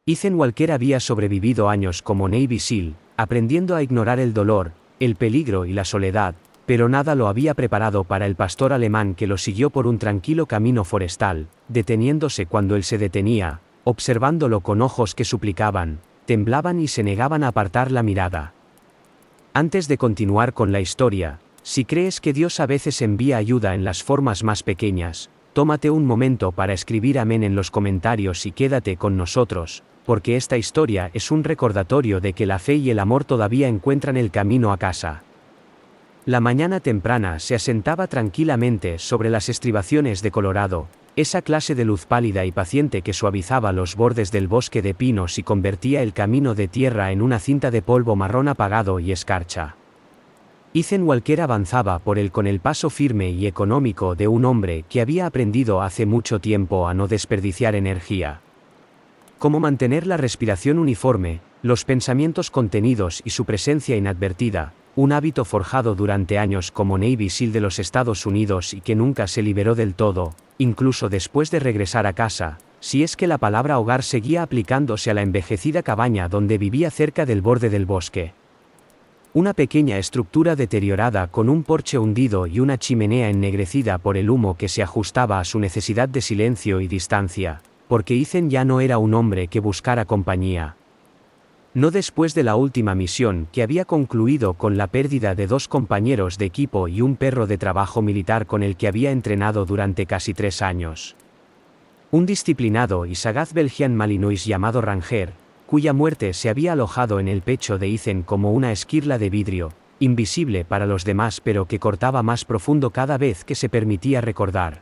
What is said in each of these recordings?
Ethan Walker había sobrevivido años como Navy SEAL, aprendiendo a ignorar el dolor, el peligro y la soledad, pero nada lo había preparado para el pastor alemán que lo siguió por un tranquilo camino forestal, deteniéndose cuando él se detenía, observándolo con ojos que suplicaban, temblaban y se negaban a apartar la mirada. Antes de continuar con la historia, si crees que Dios a veces envía ayuda en las formas más pequeñas, tómate un momento para escribir amén en los comentarios y quédate con nosotros, porque esta historia es un recordatorio de que la fe y el amor todavía encuentran el camino a casa. La mañana temprana se asentaba tranquilamente sobre las estribaciones de Colorado, esa clase de luz pálida y paciente que suavizaba los bordes del bosque de pinos y convertía el camino de tierra en una cinta de polvo marrón apagado y escarcha. Ethan Walker avanzaba por él con el paso firme y económico de un hombre que había aprendido hace mucho tiempo a no desperdiciar energía. Cómo mantener la respiración uniforme, los pensamientos contenidos y su presencia inadvertida, un hábito forjado durante años como Navy SEAL de los Estados Unidos y que nunca se liberó del todo, incluso después de regresar a casa, si es que la palabra hogar seguía aplicándose a la envejecida cabaña donde vivía cerca del borde del bosque. Una pequeña estructura deteriorada con un porche hundido y una chimenea ennegrecida por el humo que se ajustaba a su necesidad de silencio y distancia, porque Ethan ya no era un hombre que buscara compañía. No después de la última misión que había concluido con la pérdida de 2 compañeros de equipo y un perro de trabajo militar con el que había entrenado durante casi 3 años. Un disciplinado y sagaz Belgian Malinois llamado Ranger, cuya muerte se había alojado en el pecho de Ethan como una esquirla de vidrio, invisible para los demás pero que cortaba más profundo cada vez que se permitía recordar.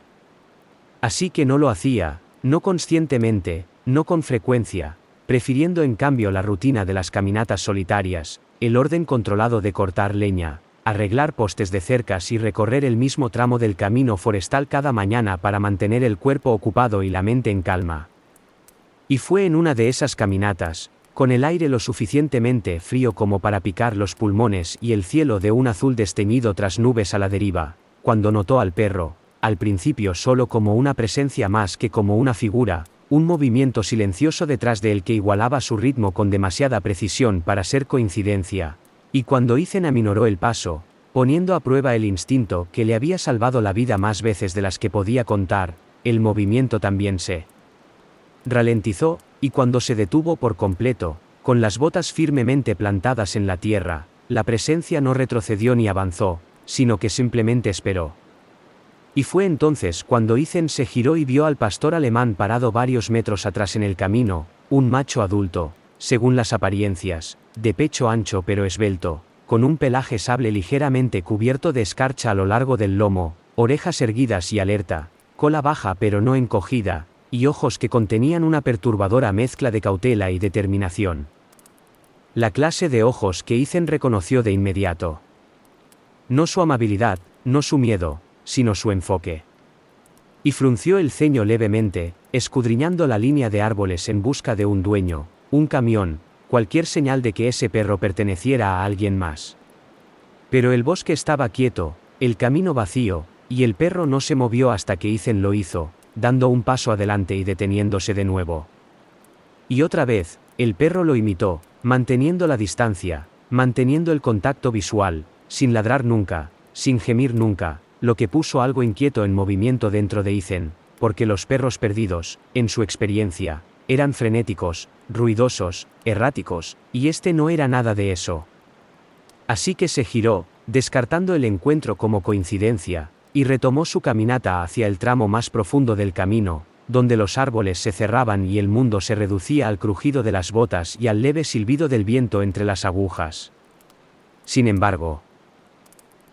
Así que no lo hacía, no conscientemente, no con frecuencia, prefiriendo en cambio la rutina de las caminatas solitarias, el orden controlado de cortar leña, arreglar postes de cercas y recorrer el mismo tramo del camino forestal cada mañana para mantener el cuerpo ocupado y la mente en calma. Y fue en una de esas caminatas, con el aire lo suficientemente frío como para picar los pulmones y el cielo de un azul desteñido tras nubes a la deriva, cuando notó al perro, al principio solo como una presencia más que como una figura, un movimiento silencioso detrás de él que igualaba su ritmo con demasiada precisión para ser coincidencia, y cuando Ethan aminoró el paso, poniendo a prueba el instinto que le había salvado la vida más veces de las que podía contar, el movimiento también se ralentizó, y cuando se detuvo por completo, con las botas firmemente plantadas en la tierra, la presencia no retrocedió ni avanzó, sino que simplemente esperó. Y fue entonces cuando Ethan se giró y vio al pastor alemán parado varios metros atrás en el camino, un macho adulto, según las apariencias, de pecho ancho pero esbelto, con un pelaje sable ligeramente cubierto de escarcha a lo largo del lomo, orejas erguidas y alerta, cola baja pero no encogida, y ojos que contenían una perturbadora mezcla de cautela y determinación. La clase de ojos que Ethan reconoció de inmediato. No su amabilidad, no su miedo, sino su enfoque. Y frunció el ceño levemente, escudriñando la línea de árboles en busca de un dueño, un camión, cualquier señal de que ese perro perteneciera a alguien más. Pero el bosque estaba quieto, el camino vacío, y el perro no se movió hasta que Ethan lo hizo, dando un paso adelante y deteniéndose de nuevo. Y otra vez, el perro lo imitó, manteniendo la distancia, manteniendo el contacto visual, sin ladrar nunca, sin gemir nunca, lo que puso algo inquieto en movimiento dentro de Ethan, porque los perros perdidos, en su experiencia, eran frenéticos, ruidosos, erráticos, y este no era nada de eso. Así que se giró, descartando el encuentro como coincidencia, y retomó su caminata hacia el tramo más profundo del camino, donde los árboles se cerraban y el mundo se reducía al crujido de las botas y al leve silbido del viento entre las agujas. Sin embargo,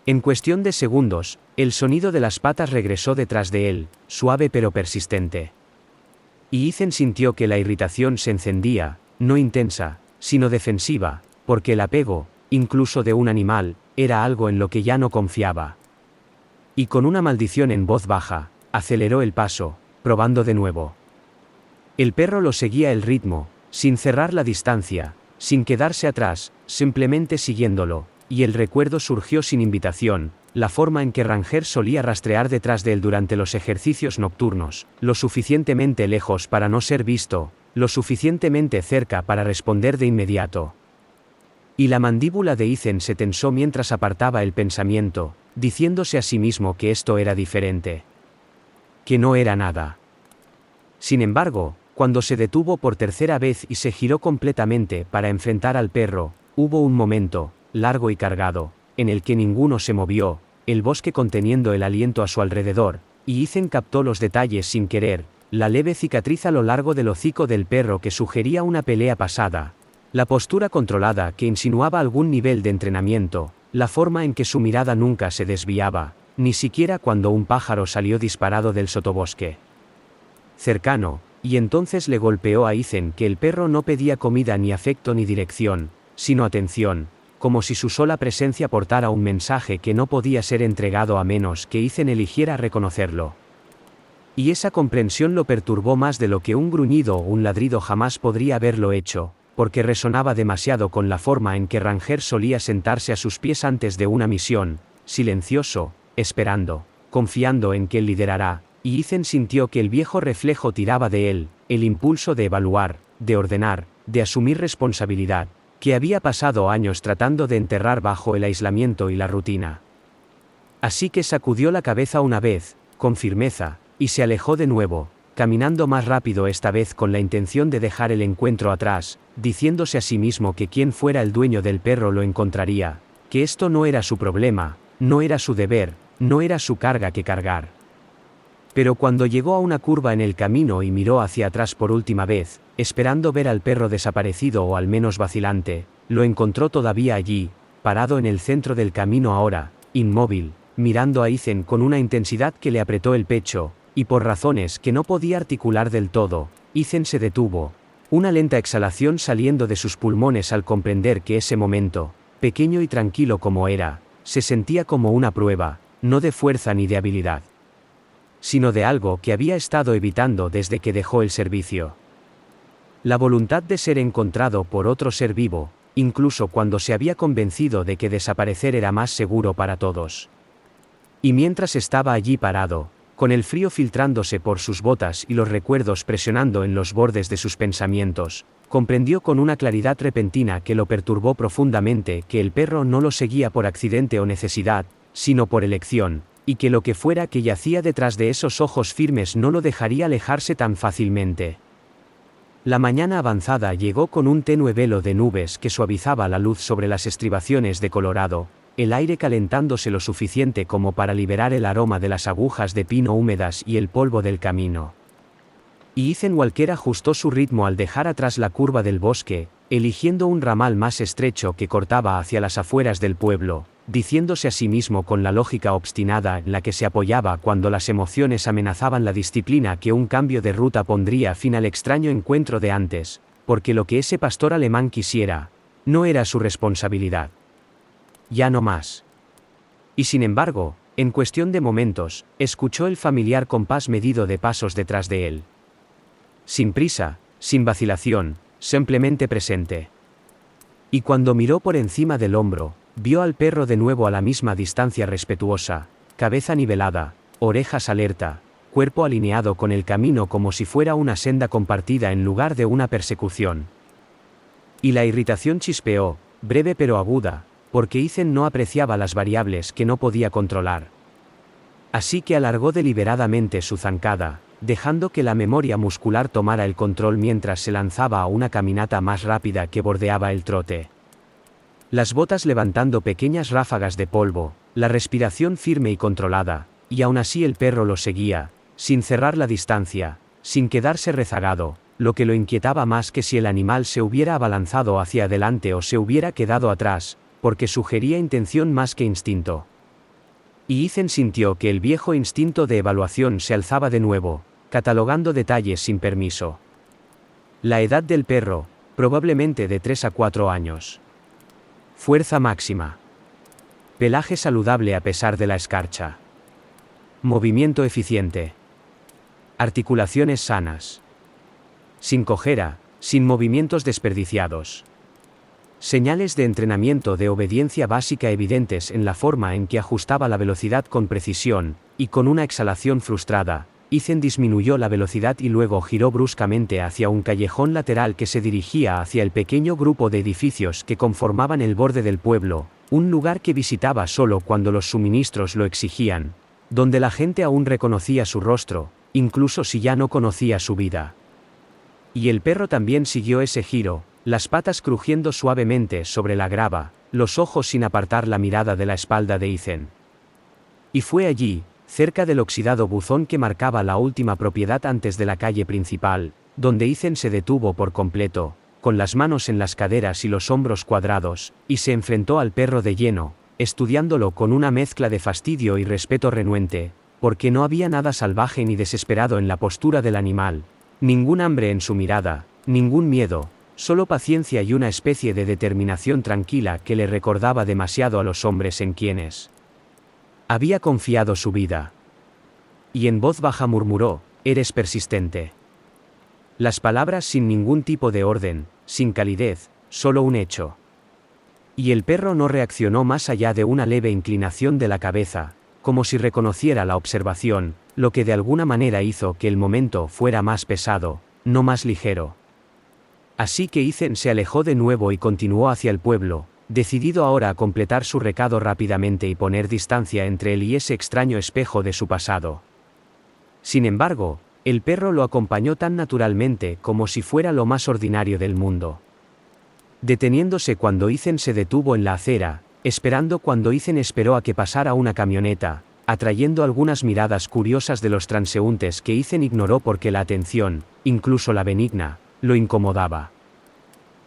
en cuestión de segundos, el sonido de las patas regresó detrás de él, suave pero persistente. Y Ethan sintió que la irritación se encendía, no intensa, sino defensiva, porque el apego, incluso de un animal, era algo en lo que ya no confiaba. Y con una maldición en voz baja, aceleró el paso, probando de nuevo. El perro lo seguía el ritmo, sin cerrar la distancia, sin quedarse atrás, simplemente siguiéndolo. Y el recuerdo surgió sin invitación, la forma en que Ranger solía rastrear detrás de él durante los ejercicios nocturnos, lo suficientemente lejos para no ser visto, lo suficientemente cerca para responder de inmediato. Y la mandíbula de Ethan se tensó mientras apartaba el pensamiento, diciéndose a sí mismo que esto era diferente. Que no era nada. Sin embargo, cuando se detuvo por tercera vez y se giró completamente para enfrentar al perro, hubo un momento, largo y cargado, en el que ninguno se movió, el bosque conteniendo el aliento a su alrededor, y Ethan captó los detalles sin querer, la leve cicatriz a lo largo del hocico del perro que sugería una pelea pasada, la postura controlada que insinuaba algún nivel de entrenamiento, la forma en que su mirada nunca se desviaba, ni siquiera cuando un pájaro salió disparado del sotobosque cercano, y entonces le golpeó a Ethan que el perro no pedía comida ni afecto ni dirección, sino atención, como si su sola presencia portara un mensaje que no podía ser entregado a menos que Ethan eligiera reconocerlo. Y esa comprensión lo perturbó más de lo que un gruñido o un ladrido jamás podría haberlo hecho, porque resonaba demasiado con la forma en que Ranger solía sentarse a sus pies antes de una misión, silencioso, esperando, confiando en que él liderará, y Ethan sintió que el viejo reflejo tiraba de él, el impulso de evaluar, de ordenar, de asumir responsabilidad, que había pasado años tratando de enterrar bajo el aislamiento y la rutina. Así que sacudió la cabeza una vez, con firmeza, y se alejó de nuevo, caminando más rápido esta vez con la intención de dejar el encuentro atrás, diciéndose a sí mismo que quien fuera el dueño del perro lo encontraría, que esto no era su problema, no era su deber, no era su carga que cargar. Pero cuando llegó a una curva en el camino y miró hacia atrás por última vez, esperando ver al perro desaparecido o al menos vacilante, lo encontró todavía allí, parado en el centro del camino ahora, inmóvil, mirando a Ethan con una intensidad que le apretó el pecho, y por razones que no podía articular del todo, Ethan se detuvo, una lenta exhalación saliendo de sus pulmones al comprender que ese momento, pequeño y tranquilo como era, se sentía como una prueba, no de fuerza ni de habilidad, sino de algo que había estado evitando desde que dejó el servicio. La voluntad de ser encontrado por otro ser vivo, incluso cuando se había convencido de que desaparecer era más seguro para todos. Y mientras estaba allí parado, con el frío filtrándose por sus botas y los recuerdos presionando en los bordes de sus pensamientos, comprendió con una claridad repentina que lo perturbó profundamente que el perro no lo seguía por accidente o necesidad, sino por elección, y que lo que fuera que yacía detrás de esos ojos firmes no lo dejaría alejarse tan fácilmente. La mañana avanzada llegó con un tenue velo de nubes que suavizaba la luz sobre las estribaciones de Colorado, el aire calentándose lo suficiente como para liberar el aroma de las agujas de pino húmedas y el polvo del camino. Y Ethan Walker ajustó su ritmo al dejar atrás la curva del bosque, eligiendo un ramal más estrecho que cortaba hacia las afueras del pueblo, diciéndose a sí mismo con la lógica obstinada en la que se apoyaba cuando las emociones amenazaban la disciplina que un cambio de ruta pondría fin al extraño encuentro de antes, porque lo que ese pastor alemán quisiera, no era su responsabilidad. Ya no más. Y sin embargo, en cuestión de momentos, escuchó el familiar compás medido de pasos detrás de él. Sin prisa, sin vacilación, simplemente presente. Y cuando miró por encima del hombro, vio al perro de nuevo a la misma distancia respetuosa, cabeza nivelada, orejas alerta, cuerpo alineado con el camino como si fuera una senda compartida en lugar de una persecución. Y la irritación chispeó, breve pero aguda, porque Ethan no apreciaba las variables que no podía controlar. Así que alargó deliberadamente su zancada, dejando que la memoria muscular tomara el control mientras se lanzaba a una caminata más rápida que bordeaba el trote. Las botas levantando pequeñas ráfagas de polvo, la respiración firme y controlada, y aún así el perro lo seguía, sin cerrar la distancia, sin quedarse rezagado, lo que lo inquietaba más que si el animal se hubiera abalanzado hacia adelante o se hubiera quedado atrás, porque sugería intención más que instinto. Y Ethan sintió que el viejo instinto de evaluación se alzaba de nuevo, catalogando detalles sin permiso. La edad del perro, probablemente de 3 a 4 años. Fuerza máxima. Pelaje saludable a pesar de la escarcha. Movimiento eficiente. Articulaciones sanas. Sin cojera, sin movimientos desperdiciados. Señales de entrenamiento de obediencia básica evidentes en la forma en que ajustaba la velocidad con precisión, y con una exhalación frustrada, Ethan disminuyó la velocidad y luego giró bruscamente hacia un callejón lateral que se dirigía hacia el pequeño grupo de edificios que conformaban el borde del pueblo, un lugar que visitaba solo cuando los suministros lo exigían, donde la gente aún reconocía su rostro, incluso si ya no conocía su vida. Y el perro también siguió ese giro, las patas crujiendo suavemente sobre la grava, los ojos sin apartar la mirada de la espalda de Ethan. Y fue allí, cerca del oxidado buzón que marcaba la última propiedad antes de la calle principal, donde Ethan se detuvo por completo, con las manos en las caderas y los hombros cuadrados, y se enfrentó al perro de lleno, estudiándolo con una mezcla de fastidio y respeto renuente, porque no había nada salvaje ni desesperado en la postura del animal, ningún hambre en su mirada, ningún miedo, solo paciencia y una especie de determinación tranquila que le recordaba demasiado a los hombres en quienes había confiado su vida. Y en voz baja murmuró: «Eres persistente». Las palabras sin ningún tipo de orden, sin calidez, solo un hecho. Y el perro no reaccionó más allá de una leve inclinación de la cabeza, como si reconociera la observación, lo que de alguna manera hizo que el momento fuera más pesado, no más ligero. Así que Ethan se alejó de nuevo y continuó hacia el pueblo, decidido ahora a completar su recado rápidamente y poner distancia entre él y ese extraño espejo de su pasado. Sin embargo, el perro lo acompañó tan naturalmente como si fuera lo más ordinario del mundo. Deteniéndose cuando Ethan se detuvo en la acera, esperando cuando Ethan esperó a que pasara una camioneta, atrayendo algunas miradas curiosas de los transeúntes que Ethan ignoró porque la atención, incluso la benigna, lo incomodaba.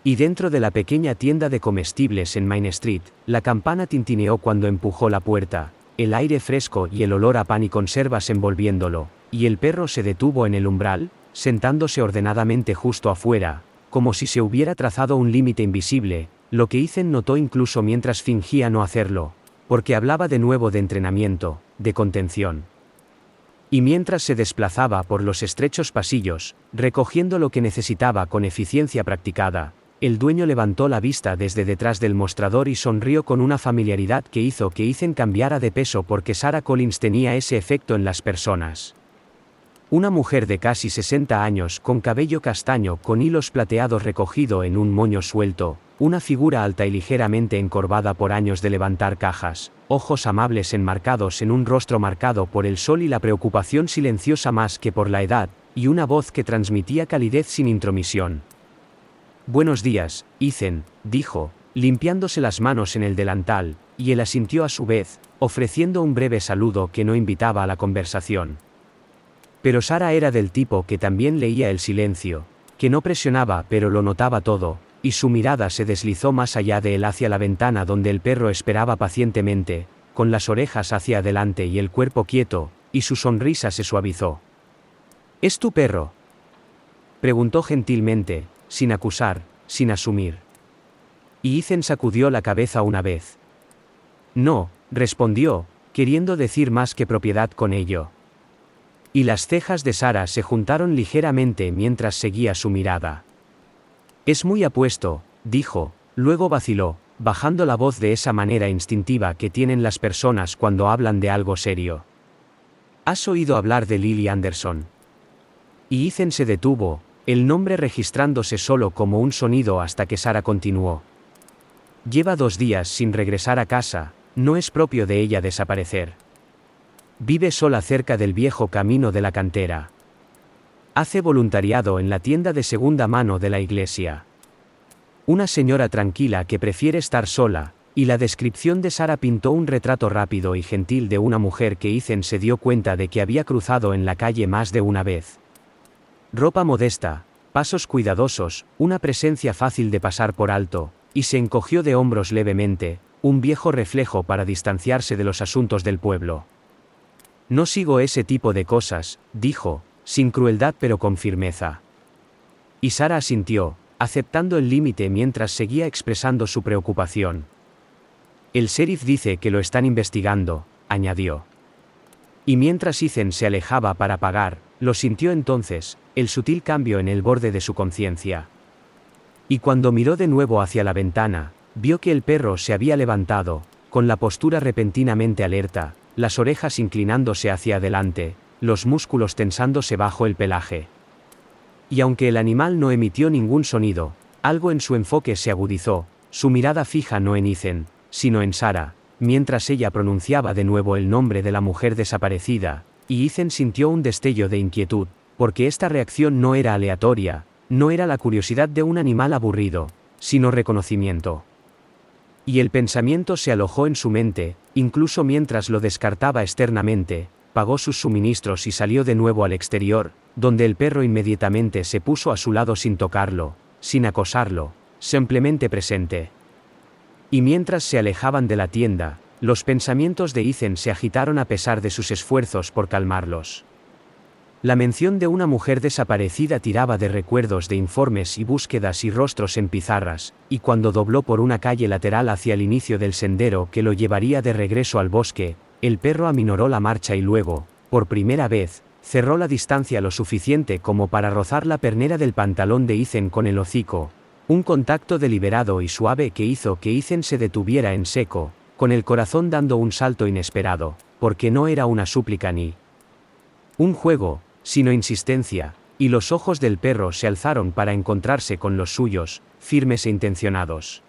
Y dentro de la pequeña tienda de comestibles en Main Street, la campana tintineó cuando empujó la puerta, el aire fresco y el olor a pan y conservas envolviéndolo, y el perro se detuvo en el umbral, sentándose ordenadamente justo afuera, como si se hubiera trazado un límite invisible, lo que Ethan notó incluso mientras fingía no hacerlo, porque hablaba de nuevo de entrenamiento, de contención. Y mientras se desplazaba por los estrechos pasillos, recogiendo lo que necesitaba con eficiencia practicada, el dueño levantó la vista desde detrás del mostrador y sonrió con una familiaridad que hizo que Ethan cambiara de peso porque Sarah Collins tenía ese efecto en las personas. Una mujer de casi 60 años con cabello castaño con hilos plateados recogido en un moño suelto, una figura alta y ligeramente encorvada por años de levantar cajas, ojos amables enmarcados en un rostro marcado por el sol y la preocupación silenciosa más que por la edad, y una voz que transmitía calidez sin intromisión. «Buenos días, Ethan», dijo, limpiándose las manos en el delantal, y él asintió a su vez, ofreciendo un breve saludo que no invitaba a la conversación. Pero Sarah era del tipo que también leía el silencio, que no presionaba pero lo notaba todo, y su mirada se deslizó más allá de él hacia la ventana donde el perro esperaba pacientemente, con las orejas hacia adelante y el cuerpo quieto, y su sonrisa se suavizó. «¿Es tu perro?», preguntó gentilmente, sin acusar, sin asumir. Y Ethan sacudió la cabeza una vez. «No», respondió, queriendo decir más que propiedad con ello. Y las cejas de Sarah se juntaron ligeramente mientras seguía su mirada. «Es muy apuesto», dijo, luego vaciló, bajando la voz de esa manera instintiva que tienen las personas cuando hablan de algo serio. «¿Has oído hablar de Lily Anderson?». Y Ethan se detuvo, el nombre registrándose solo como un sonido hasta que Sarah continuó. «Lleva 2 días sin regresar a casa, no es propio de ella desaparecer. Vive sola cerca del viejo camino de la cantera. Hace voluntariado en la tienda de segunda mano de la iglesia. Una señora tranquila que prefiere estar sola», y la descripción de Sarah pintó un retrato rápido y gentil de una mujer que Ethan se dio cuenta de que había cruzado en la calle más de una vez. Ropa modesta, pasos cuidadosos, una presencia fácil de pasar por alto, y se encogió de hombros levemente, un viejo reflejo para distanciarse de los asuntos del pueblo. «No sigo ese tipo de cosas», dijo, sin crueldad pero con firmeza. Y Sarah asintió, aceptando el límite mientras seguía expresando su preocupación. «El sheriff dice que lo están investigando», añadió. Y mientras Ethan se alejaba para pagar, lo sintió entonces, el sutil cambio en el borde de su conciencia. Y cuando miró de nuevo hacia la ventana, vio que el perro se había levantado, con la postura repentinamente alerta, las orejas inclinándose hacia adelante, los músculos tensándose bajo el pelaje. Y aunque el animal no emitió ningún sonido, algo en su enfoque se agudizó, su mirada fija no en Ethan, sino en Sarah, mientras ella pronunciaba de nuevo el nombre de la mujer desaparecida, y Ethan sintió un destello de inquietud, porque esta reacción no era aleatoria, no era la curiosidad de un animal aburrido, sino reconocimiento. Y el pensamiento se alojó en su mente, incluso mientras lo descartaba externamente, pagó sus suministros y salió de nuevo al exterior, donde el perro inmediatamente se puso a su lado sin tocarlo, sin acosarlo, simplemente presente. Y mientras se alejaban de la tienda, los pensamientos de Ethan se agitaron a pesar de sus esfuerzos por calmarlos. La mención de una mujer desaparecida tiraba de recuerdos de informes y búsquedas y rostros en pizarras, y cuando dobló por una calle lateral hacia el inicio del sendero que lo llevaría de regreso al bosque, el perro aminoró la marcha y luego, por primera vez, cerró la distancia lo suficiente como para rozar la pernera del pantalón de Ethan con el hocico, un contacto deliberado y suave que hizo que Ethan se detuviera en seco, con el corazón dando un salto inesperado, porque no era una súplica ni un juego, sino insistencia, y los ojos del perro se alzaron para encontrarse con los suyos, firmes e intencionados.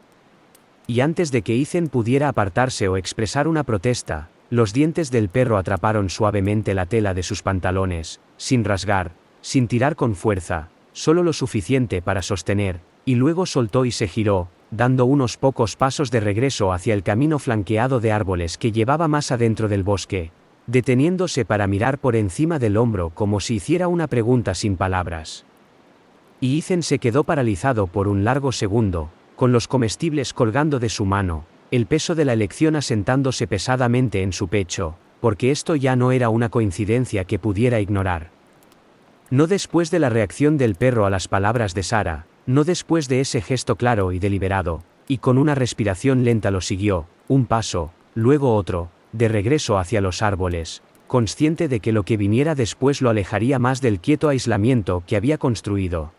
Y antes de que Ethan pudiera apartarse o expresar una protesta, los dientes del perro atraparon suavemente la tela de sus pantalones, sin rasgar, sin tirar con fuerza, solo lo suficiente para sostener, y luego soltó y se giró, dando unos pocos pasos de regreso hacia el camino flanqueado de árboles que llevaba más adentro del bosque, deteniéndose para mirar por encima del hombro como si hiciera una pregunta sin palabras. Y Ethan se quedó paralizado por un largo segundo, con los comestibles colgando de su mano, el peso de la elección asentándose pesadamente en su pecho, porque esto ya no era una coincidencia que pudiera ignorar. No después de la reacción del perro a las palabras de Sarah, no después de ese gesto claro y deliberado, y con una respiración lenta lo siguió, un paso, luego otro, de regreso hacia los árboles, consciente de que lo que viniera después lo alejaría más del quieto aislamiento que había construido.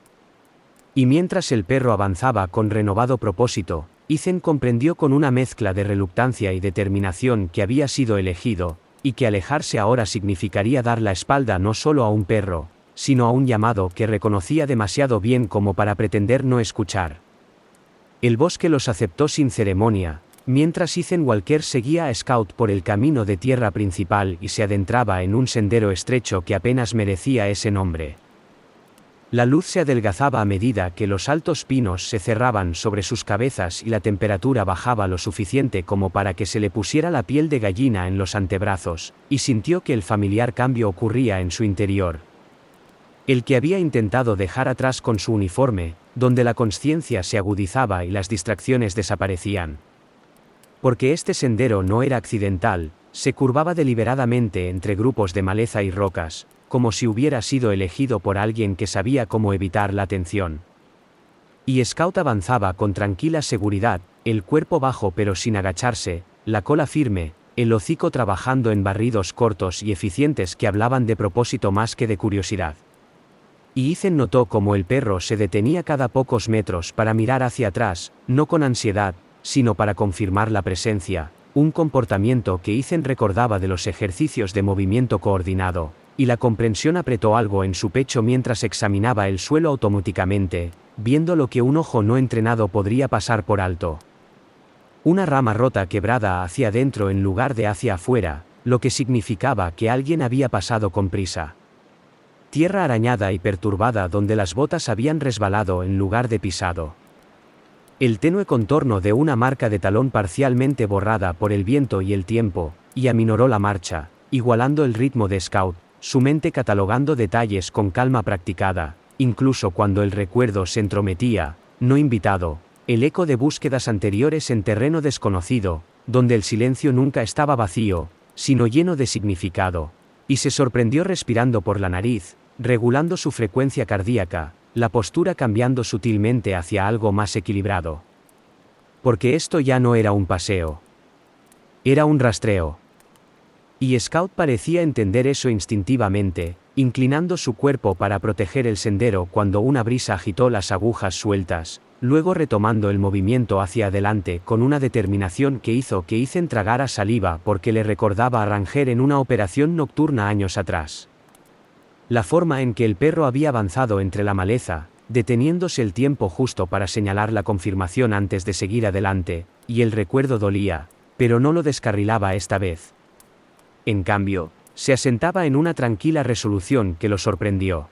Y mientras el perro avanzaba con renovado propósito, Ethan comprendió con una mezcla de reluctancia y determinación que había sido elegido, y que alejarse ahora significaría dar la espalda no solo a un perro, sino a un llamado que reconocía demasiado bien como para pretender no escuchar. El bosque los aceptó sin ceremonia, mientras Ethan Walker seguía a Scout por el camino de tierra principal y se adentraba en un sendero estrecho que apenas merecía ese nombre. La luz se adelgazaba a medida que los altos pinos se cerraban sobre sus cabezas y la temperatura bajaba lo suficiente como para que se le pusiera la piel de gallina en los antebrazos, y sintió que el familiar cambio ocurría en su interior. El que había intentado dejar atrás con su uniforme, donde la conciencia se agudizaba y las distracciones desaparecían. Porque este sendero no era accidental, se curvaba deliberadamente entre grupos de maleza y rocas, como si hubiera sido elegido por alguien que sabía cómo evitar la atención. Y Scout avanzaba con tranquila seguridad, el cuerpo bajo pero sin agacharse, la cola firme, el hocico trabajando en barridos cortos y eficientes que hablaban de propósito más que de curiosidad. Y Ethan notó cómo el perro se detenía cada pocos metros para mirar hacia atrás, no con ansiedad, sino para confirmar la presencia, un comportamiento que Ethan recordaba de los ejercicios de movimiento coordinado, y la comprensión apretó algo en su pecho mientras examinaba el suelo automáticamente, viendo lo que un ojo no entrenado podría pasar por alto. Una rama rota quebrada hacia adentro en lugar de hacia afuera, lo que significaba que alguien había pasado con prisa. Tierra arañada y perturbada donde las botas habían resbalado en lugar de pisado. El tenue contorno de una marca de talón parcialmente borrada por el viento y el tiempo, y aminoró la marcha, igualando el ritmo de Scout, su mente catalogando detalles con calma practicada, incluso cuando el recuerdo se entrometía, no invitado, el eco de búsquedas anteriores en terreno desconocido, donde el silencio nunca estaba vacío, sino lleno de significado, y se sorprendió respirando por la nariz, regulando su frecuencia cardíaca, la postura cambiando sutilmente hacia algo más equilibrado. Porque esto ya no era un paseo. Era un rastreo. Y Scout parecía entender eso instintivamente, inclinando su cuerpo para proteger el sendero cuando una brisa agitó las agujas sueltas, luego retomando el movimiento hacia adelante con una determinación que hizo que Ethan tragara saliva porque le recordaba a Ranger en una operación nocturna años atrás. La forma en que el perro había avanzado entre la maleza, deteniéndose el tiempo justo para señalar la confirmación antes de seguir adelante, y el recuerdo dolía, pero no lo descarrilaba esta vez. En cambio, se asentaba en una tranquila resolución que lo sorprendió.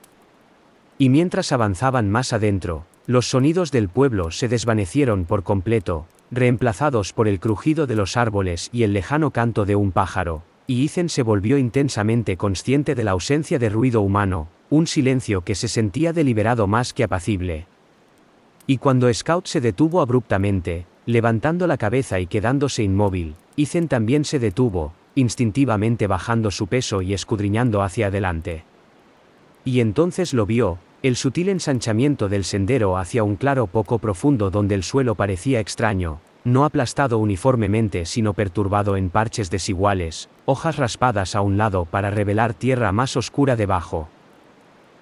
Y mientras avanzaban más adentro, los sonidos del pueblo se desvanecieron por completo, reemplazados por el crujido de los árboles y el lejano canto de un pájaro, y Ethan se volvió intensamente consciente de la ausencia de ruido humano, un silencio que se sentía deliberado más que apacible. Y cuando Scout se detuvo abruptamente, levantando la cabeza y quedándose inmóvil, Ethan también se detuvo, instintivamente bajando su peso y escudriñando hacia adelante. Y entonces lo vio, el sutil ensanchamiento del sendero hacia un claro poco profundo donde el suelo parecía extraño, no aplastado uniformemente sino perturbado en parches desiguales, hojas raspadas a un lado para revelar tierra más oscura debajo.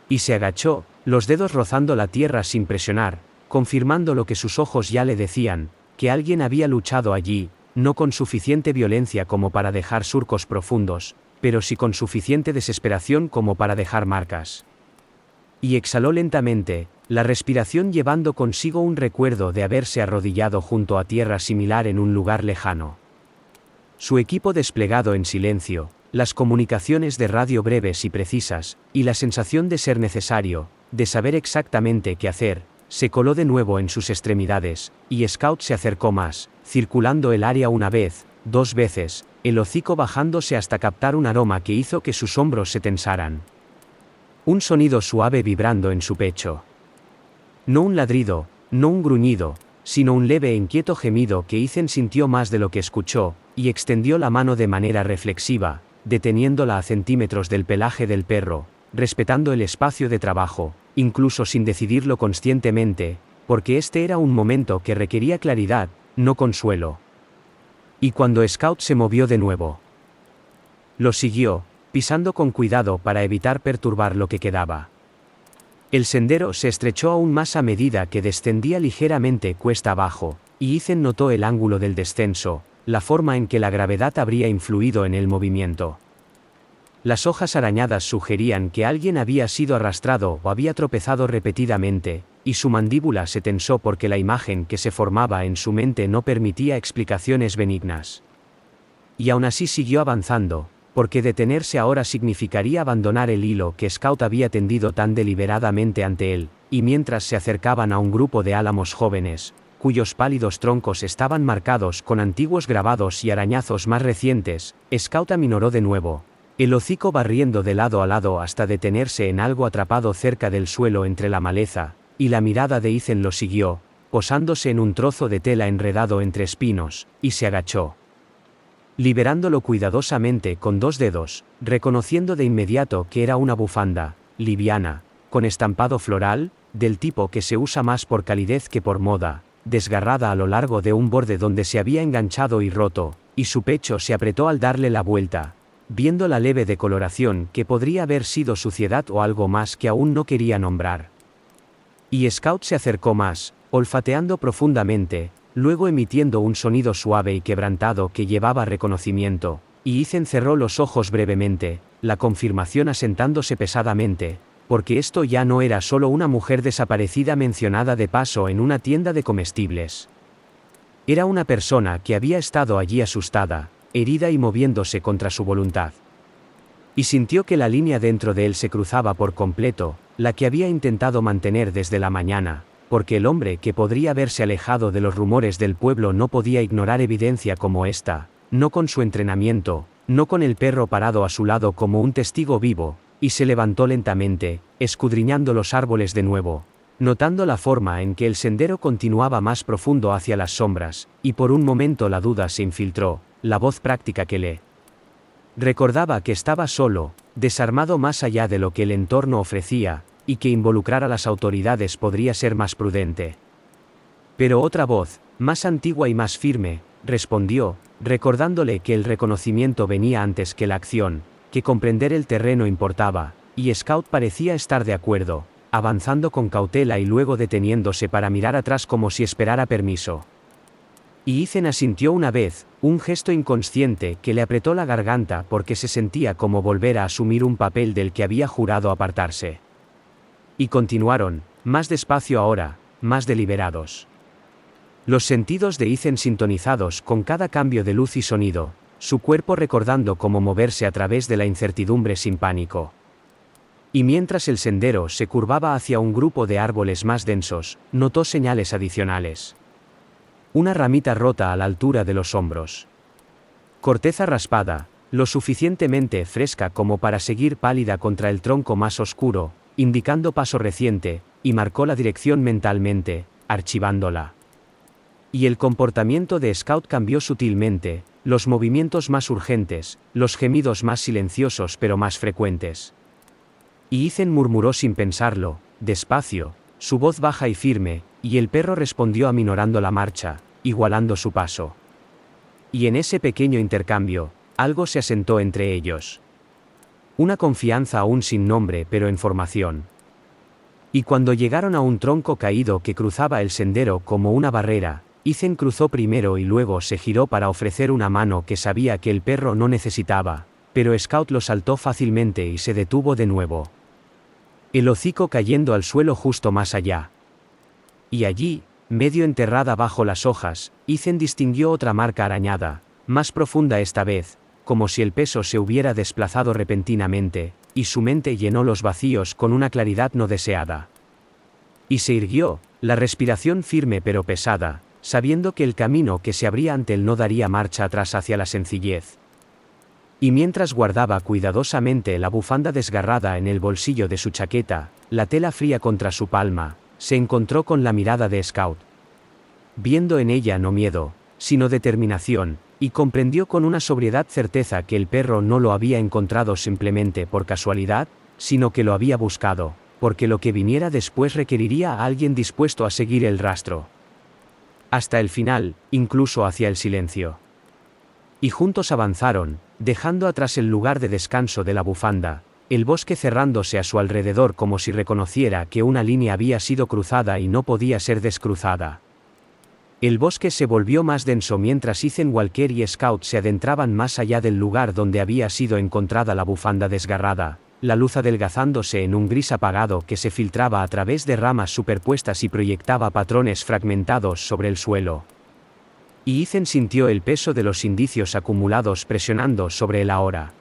Y se agachó, los dedos rozando la tierra sin presionar, confirmando lo que sus ojos ya le decían, que alguien había luchado allí, no con suficiente violencia como para dejar surcos profundos, pero sí con suficiente desesperación como para dejar marcas. Y exhaló lentamente, la respiración llevando consigo un recuerdo de haberse arrodillado junto a tierra similar en un lugar lejano. Su equipo desplegado en silencio, las comunicaciones de radio breves y precisas, y la sensación de ser necesario, de saber exactamente qué hacer, se coló de nuevo en sus extremidades, y Scout se acercó más, circulando el área una vez, dos veces, el hocico bajándose hasta captar un aroma que hizo que sus hombros se tensaran. Un sonido suave vibrando en su pecho. No un ladrido, no un gruñido, sino un leve e inquieto gemido que Ethan sintió más de lo que escuchó, y extendió la mano de manera reflexiva, deteniéndola a centímetros del pelaje del perro, respetando el espacio de trabajo, incluso sin decidirlo conscientemente, porque este era un momento que requería claridad, no consuelo. Y cuando Scout se movió de nuevo, lo siguió, pisando con cuidado para evitar perturbar lo que quedaba. El sendero se estrechó aún más a medida que descendía ligeramente cuesta abajo, y Ethan notó el ángulo del descenso, la forma en que la gravedad habría influido en el movimiento. Las hojas arañadas sugerían que alguien había sido arrastrado o había tropezado repetidamente, y su mandíbula se tensó porque la imagen que se formaba en su mente no permitía explicaciones benignas. Y aún así siguió avanzando, porque detenerse ahora significaría abandonar el hilo que Scout había tendido tan deliberadamente ante él, y mientras se acercaban a un grupo de álamos jóvenes, cuyos pálidos troncos estaban marcados con antiguos grabados y arañazos más recientes, Scout aminoró de nuevo, el hocico barriendo de lado a lado hasta detenerse en algo atrapado cerca del suelo entre la maleza, y la mirada de Ethan lo siguió, posándose en un trozo de tela enredado entre espinos, y se agachó, liberándolo cuidadosamente con dos dedos, reconociendo de inmediato que era una bufanda, liviana, con estampado floral, del tipo que se usa más por calidez que por moda, desgarrada a lo largo de un borde donde se había enganchado y roto, y su pecho se apretó al darle la vuelta, viendo la leve decoloración que podría haber sido suciedad o algo más que aún no quería nombrar. Y Scout se acercó más, olfateando profundamente, luego emitiendo un sonido suave y quebrantado que llevaba reconocimiento, y Ethan cerró los ojos brevemente, la confirmación asentándose pesadamente, porque esto ya no era solo una mujer desaparecida mencionada de paso en una tienda de comestibles. Era una persona que había estado allí asustada, herida y moviéndose contra su voluntad. Y sintió que la línea dentro de él se cruzaba por completo, la que había intentado mantener desde la mañana, porque el hombre que podría haberse alejado de los rumores del pueblo no podía ignorar evidencia como esta, no con su entrenamiento, no con el perro parado a su lado como un testigo vivo, y se levantó lentamente, escudriñando los árboles de nuevo, notando la forma en que el sendero continuaba más profundo hacia las sombras, y por un momento la duda se infiltró, la voz práctica que le recordaba que estaba solo, desarmado más allá de lo que el entorno ofrecía, y que involucrar a las autoridades podría ser más prudente. Pero otra voz, más antigua y más firme, respondió, recordándole que el reconocimiento venía antes que la acción, que comprender el terreno importaba, y Scout parecía estar de acuerdo, avanzando con cautela y luego deteniéndose para mirar atrás como si esperara permiso. Y Ethan asintió una vez, un gesto inconsciente que le apretó la garganta porque se sentía como volver a asumir un papel del que había jurado apartarse. Y continuaron, más despacio ahora, más deliberados. Los sentidos de Ethan sintonizados con cada cambio de luz y sonido, su cuerpo recordando cómo moverse a través de la incertidumbre sin pánico. Y mientras el sendero se curvaba hacia un grupo de árboles más densos, notó señales adicionales. Una ramita rota a la altura de los hombros. Corteza raspada, lo suficientemente fresca como para seguir pálida contra el tronco más oscuro, indicando paso reciente, y marcó la dirección mentalmente, archivándola. Y el comportamiento de Scout cambió sutilmente, los movimientos más urgentes, los gemidos más silenciosos pero más frecuentes. Y Ethan murmuró sin pensarlo, despacio, su voz baja y firme, y el perro respondió aminorando la marcha, igualando su paso. Y en ese pequeño intercambio, algo se asentó entre ellos. Una confianza aún sin nombre pero en formación. Y cuando llegaron a un tronco caído que cruzaba el sendero como una barrera, Ethan cruzó primero y luego se giró para ofrecer una mano que sabía que el perro no necesitaba, pero Scout lo saltó fácilmente y se detuvo de nuevo. El hocico cayendo al suelo justo más allá. Y allí, medio enterrada bajo las hojas, Ethan distinguió otra marca arañada, más profunda esta vez, como si el peso se hubiera desplazado repentinamente, y su mente llenó los vacíos con una claridad no deseada. Y se irguió, la respiración firme pero pesada, sabiendo que el camino que se abría ante él no daría marcha atrás hacia la sencillez. Y mientras guardaba cuidadosamente la bufanda desgarrada en el bolsillo de su chaqueta, la tela fría contra su palma, se encontró con la mirada de Scout. Viendo en ella no miedo, sino determinación, y comprendió con una sobriedad certeza que el perro no lo había encontrado simplemente por casualidad, sino que lo había buscado, porque lo que viniera después requeriría a alguien dispuesto a seguir el rastro. Hasta el final, incluso hacia el silencio. Y juntos avanzaron, dejando atrás el lugar de descanso de la bufanda, el bosque cerrándose a su alrededor como si reconociera que una línea había sido cruzada y no podía ser descruzada. El bosque se volvió más denso mientras Ethan Walker y Scout se adentraban más allá del lugar donde había sido encontrada la bufanda desgarrada, la luz adelgazándose en un gris apagado que se filtraba a través de ramas superpuestas y proyectaba patrones fragmentados sobre el suelo. Y Ethan sintió el peso de los indicios acumulados presionando sobre él ahora.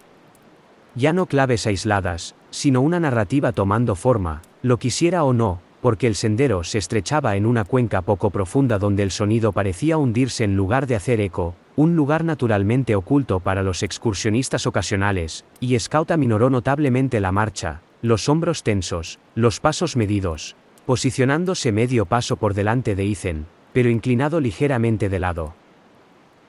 Ya no claves aisladas, sino una narrativa tomando forma, lo quisiera o no, porque el sendero se estrechaba en una cuenca poco profunda donde el sonido parecía hundirse en lugar de hacer eco, un lugar naturalmente oculto para los excursionistas ocasionales, y Scout aminoró notablemente la marcha, los hombros tensos, los pasos medidos, posicionándose medio paso por delante de Ethan, pero inclinado ligeramente de lado.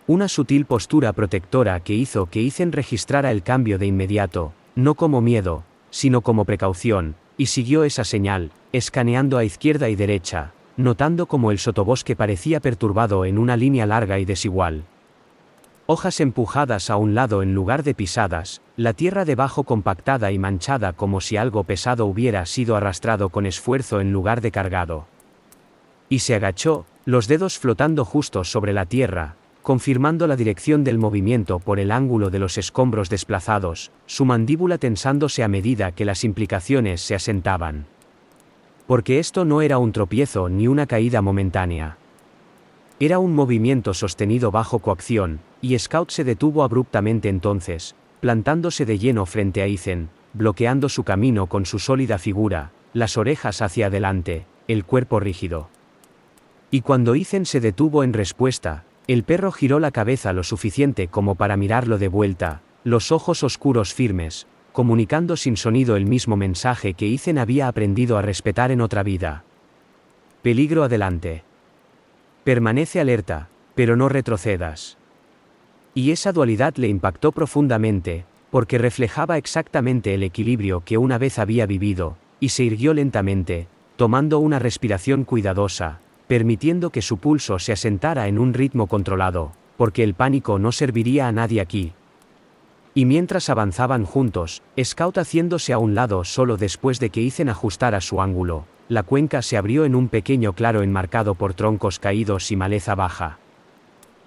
Una sutil postura protectora que hizo que Ethan registrara el cambio de inmediato, no como miedo, sino como precaución, y siguió esa señal, escaneando a izquierda y derecha, notando cómo el sotobosque parecía perturbado en una línea larga y desigual. Hojas empujadas a un lado en lugar de pisadas, la tierra debajo compactada y manchada como si algo pesado hubiera sido arrastrado con esfuerzo en lugar de cargado. Y se agachó, los dedos flotando justo sobre la tierra, confirmando la dirección del movimiento por el ángulo de los escombros desplazados, su mandíbula tensándose a medida que las implicaciones se asentaban. Porque esto no era un tropiezo ni una caída momentánea. Era un movimiento sostenido bajo coacción, y Scout se detuvo abruptamente entonces, plantándose de lleno frente a Ethan, bloqueando su camino con su sólida figura, las orejas hacia adelante, el cuerpo rígido. Y cuando Ethan se detuvo en respuesta, el perro giró la cabeza lo suficiente como para mirarlo de vuelta, los ojos oscuros firmes, comunicando sin sonido el mismo mensaje que Ethan había aprendido a respetar en otra vida. Peligro adelante. Permanece alerta, pero no retrocedas. Y esa dualidad le impactó profundamente, porque reflejaba exactamente el equilibrio que una vez había vivido, y se irguió lentamente, tomando una respiración cuidadosa, permitiendo que su pulso se asentara en un ritmo controlado, porque el pánico no serviría a nadie aquí. Y mientras avanzaban juntos, Scout haciéndose a un lado solo después de que Ethan ajustara su ángulo, la cuenca se abrió en un pequeño claro enmarcado por troncos caídos y maleza baja.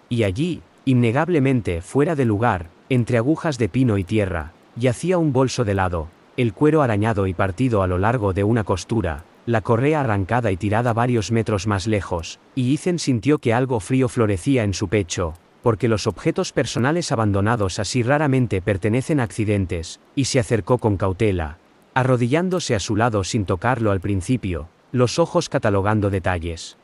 Y allí, innegablemente fuera de lugar, entre agujas de pino y tierra, yacía un bolso de lado, el cuero arañado y partido a lo largo de una costura, la correa arrancada y tirada varios metros más lejos, y Ethan sintió que algo frío florecía en su pecho, porque los objetos personales abandonados así raramente pertenecen a accidentes, y se acercó con cautela, arrodillándose a su lado sin tocarlo al principio, los ojos catalogando detalles.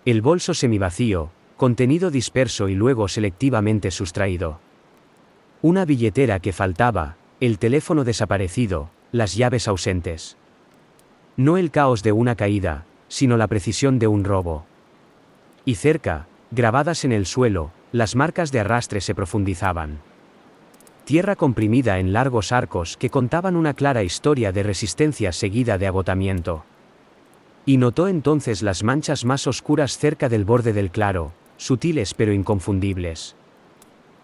El bolso semivacío, contenido disperso y luego selectivamente sustraído. Una billetera que faltaba, el teléfono desaparecido, las llaves ausentes. No el caos de una caída, sino la precisión de un robo. Y cerca, grabadas en el suelo, las marcas de arrastre se profundizaban. Tierra comprimida en largos arcos que contaban una clara historia de resistencia seguida de agotamiento. Y notó entonces las manchas más oscuras cerca del borde del claro, sutiles pero inconfundibles.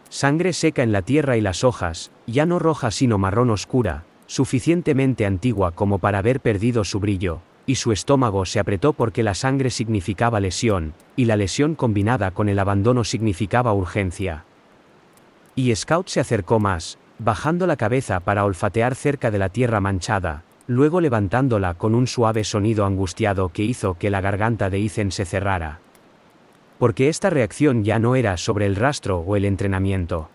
Sangre seca en la tierra y las hojas, ya no roja sino marrón oscura, suficientemente antigua como para haber perdido su brillo, y su estómago se apretó porque la sangre significaba lesión, y la lesión combinada con el abandono significaba urgencia. Y Scout se acercó más, bajando la cabeza para olfatear cerca de la tierra manchada, luego levantándola con un suave sonido angustiado que hizo que la garganta de Ethan se cerrara. Porque esta reacción ya no era sobre el rastro o el entrenamiento.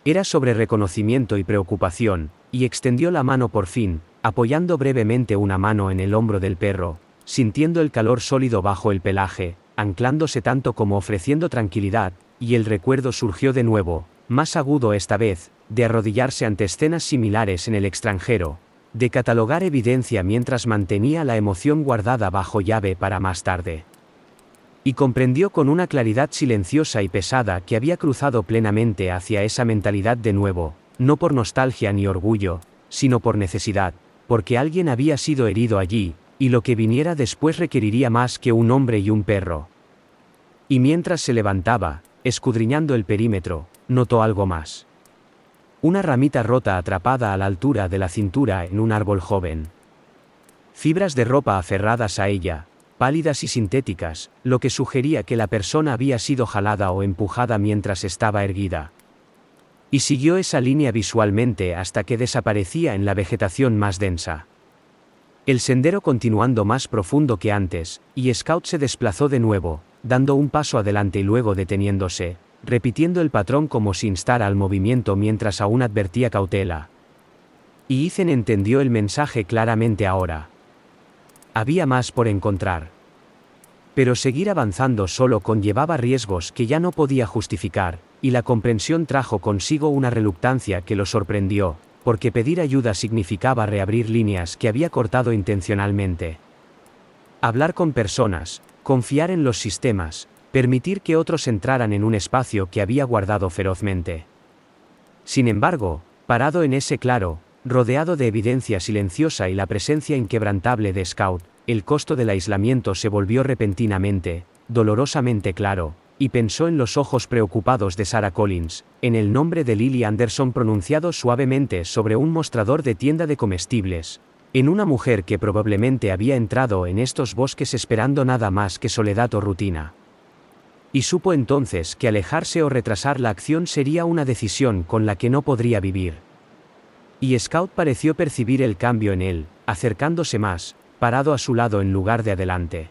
Era sobre reconocimiento y preocupación, y extendió la mano por fin, apoyando brevemente una mano en el hombro del perro, sintiendo el calor sólido bajo el pelaje, anclándose tanto como ofreciendo tranquilidad, y el recuerdo surgió de nuevo, más agudo esta vez, de arrodillarse ante escenas similares en el extranjero, de catalogar evidencia mientras mantenía la emoción guardada bajo llave para más tarde. Y comprendió con una claridad silenciosa y pesada que había cruzado plenamente hacia esa mentalidad de nuevo, no por nostalgia ni orgullo, sino por necesidad, porque alguien había sido herido allí, y lo que viniera después requeriría más que un hombre y un perro. Y mientras se levantaba, escudriñando el perímetro, notó algo más. Una ramita rota atrapada a la altura de la cintura en un árbol joven. Fibras de ropa aferradas a ella, pálidas y sintéticas, lo que sugería que la persona había sido jalada o empujada mientras estaba erguida. Y siguió esa línea visualmente hasta que desaparecía en la vegetación más densa. El sendero continuando más profundo que antes, y Scout se desplazó de nuevo, dando un paso adelante y luego deteniéndose, repitiendo el patrón como si instara al movimiento mientras aún advertía cautela. Y Ethan entendió el mensaje claramente ahora. Había más por encontrar. Pero seguir avanzando solo conllevaba riesgos que ya no podía justificar, y la comprensión trajo consigo una reluctancia que lo sorprendió, porque pedir ayuda significaba reabrir líneas que había cortado intencionalmente. Hablar con personas, confiar en los sistemas, permitir que otros entraran en un espacio que había guardado ferozmente. Sin embargo, parado en ese claro, rodeado de evidencia silenciosa y la presencia inquebrantable de Scout, el costo del aislamiento se volvió repentinamente, dolorosamente claro, y pensó en los ojos preocupados de Sarah Collins, en el nombre de Lily Anderson pronunciado suavemente sobre un mostrador de tienda de comestibles, en una mujer que probablemente había entrado en estos bosques esperando nada más que soledad o rutina. Y supo entonces que alejarse o retrasar la acción sería una decisión con la que no podría vivir. Y Scout pareció percibir el cambio en él, acercándose más, parado a su lado en lugar de adelante.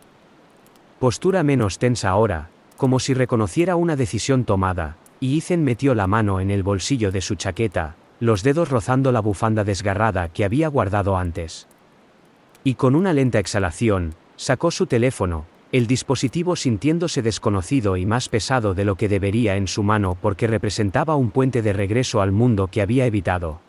Postura menos tensa ahora, como si reconociera una decisión tomada, y Ethan metió la mano en el bolsillo de su chaqueta, los dedos rozando la bufanda desgarrada que había guardado antes. Y con una lenta exhalación, sacó su teléfono, el dispositivo sintiéndose desconocido y más pesado de lo que debería en su mano porque representaba un puente de regreso al mundo que había evitado.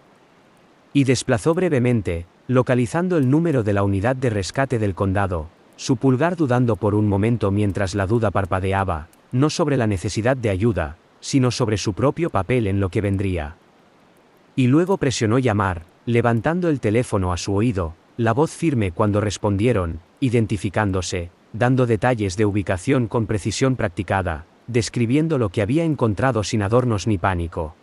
Y desplazó brevemente, localizando el número de la unidad de rescate del condado, su pulgar dudando por un momento mientras la duda parpadeaba, no sobre la necesidad de ayuda, sino sobre su propio papel en lo que vendría. Y luego presionó llamar, levantando el teléfono a su oído, la voz firme cuando respondieron, identificándose, dando detalles de ubicación con precisión practicada, describiendo lo que había encontrado sin adornos ni pánico.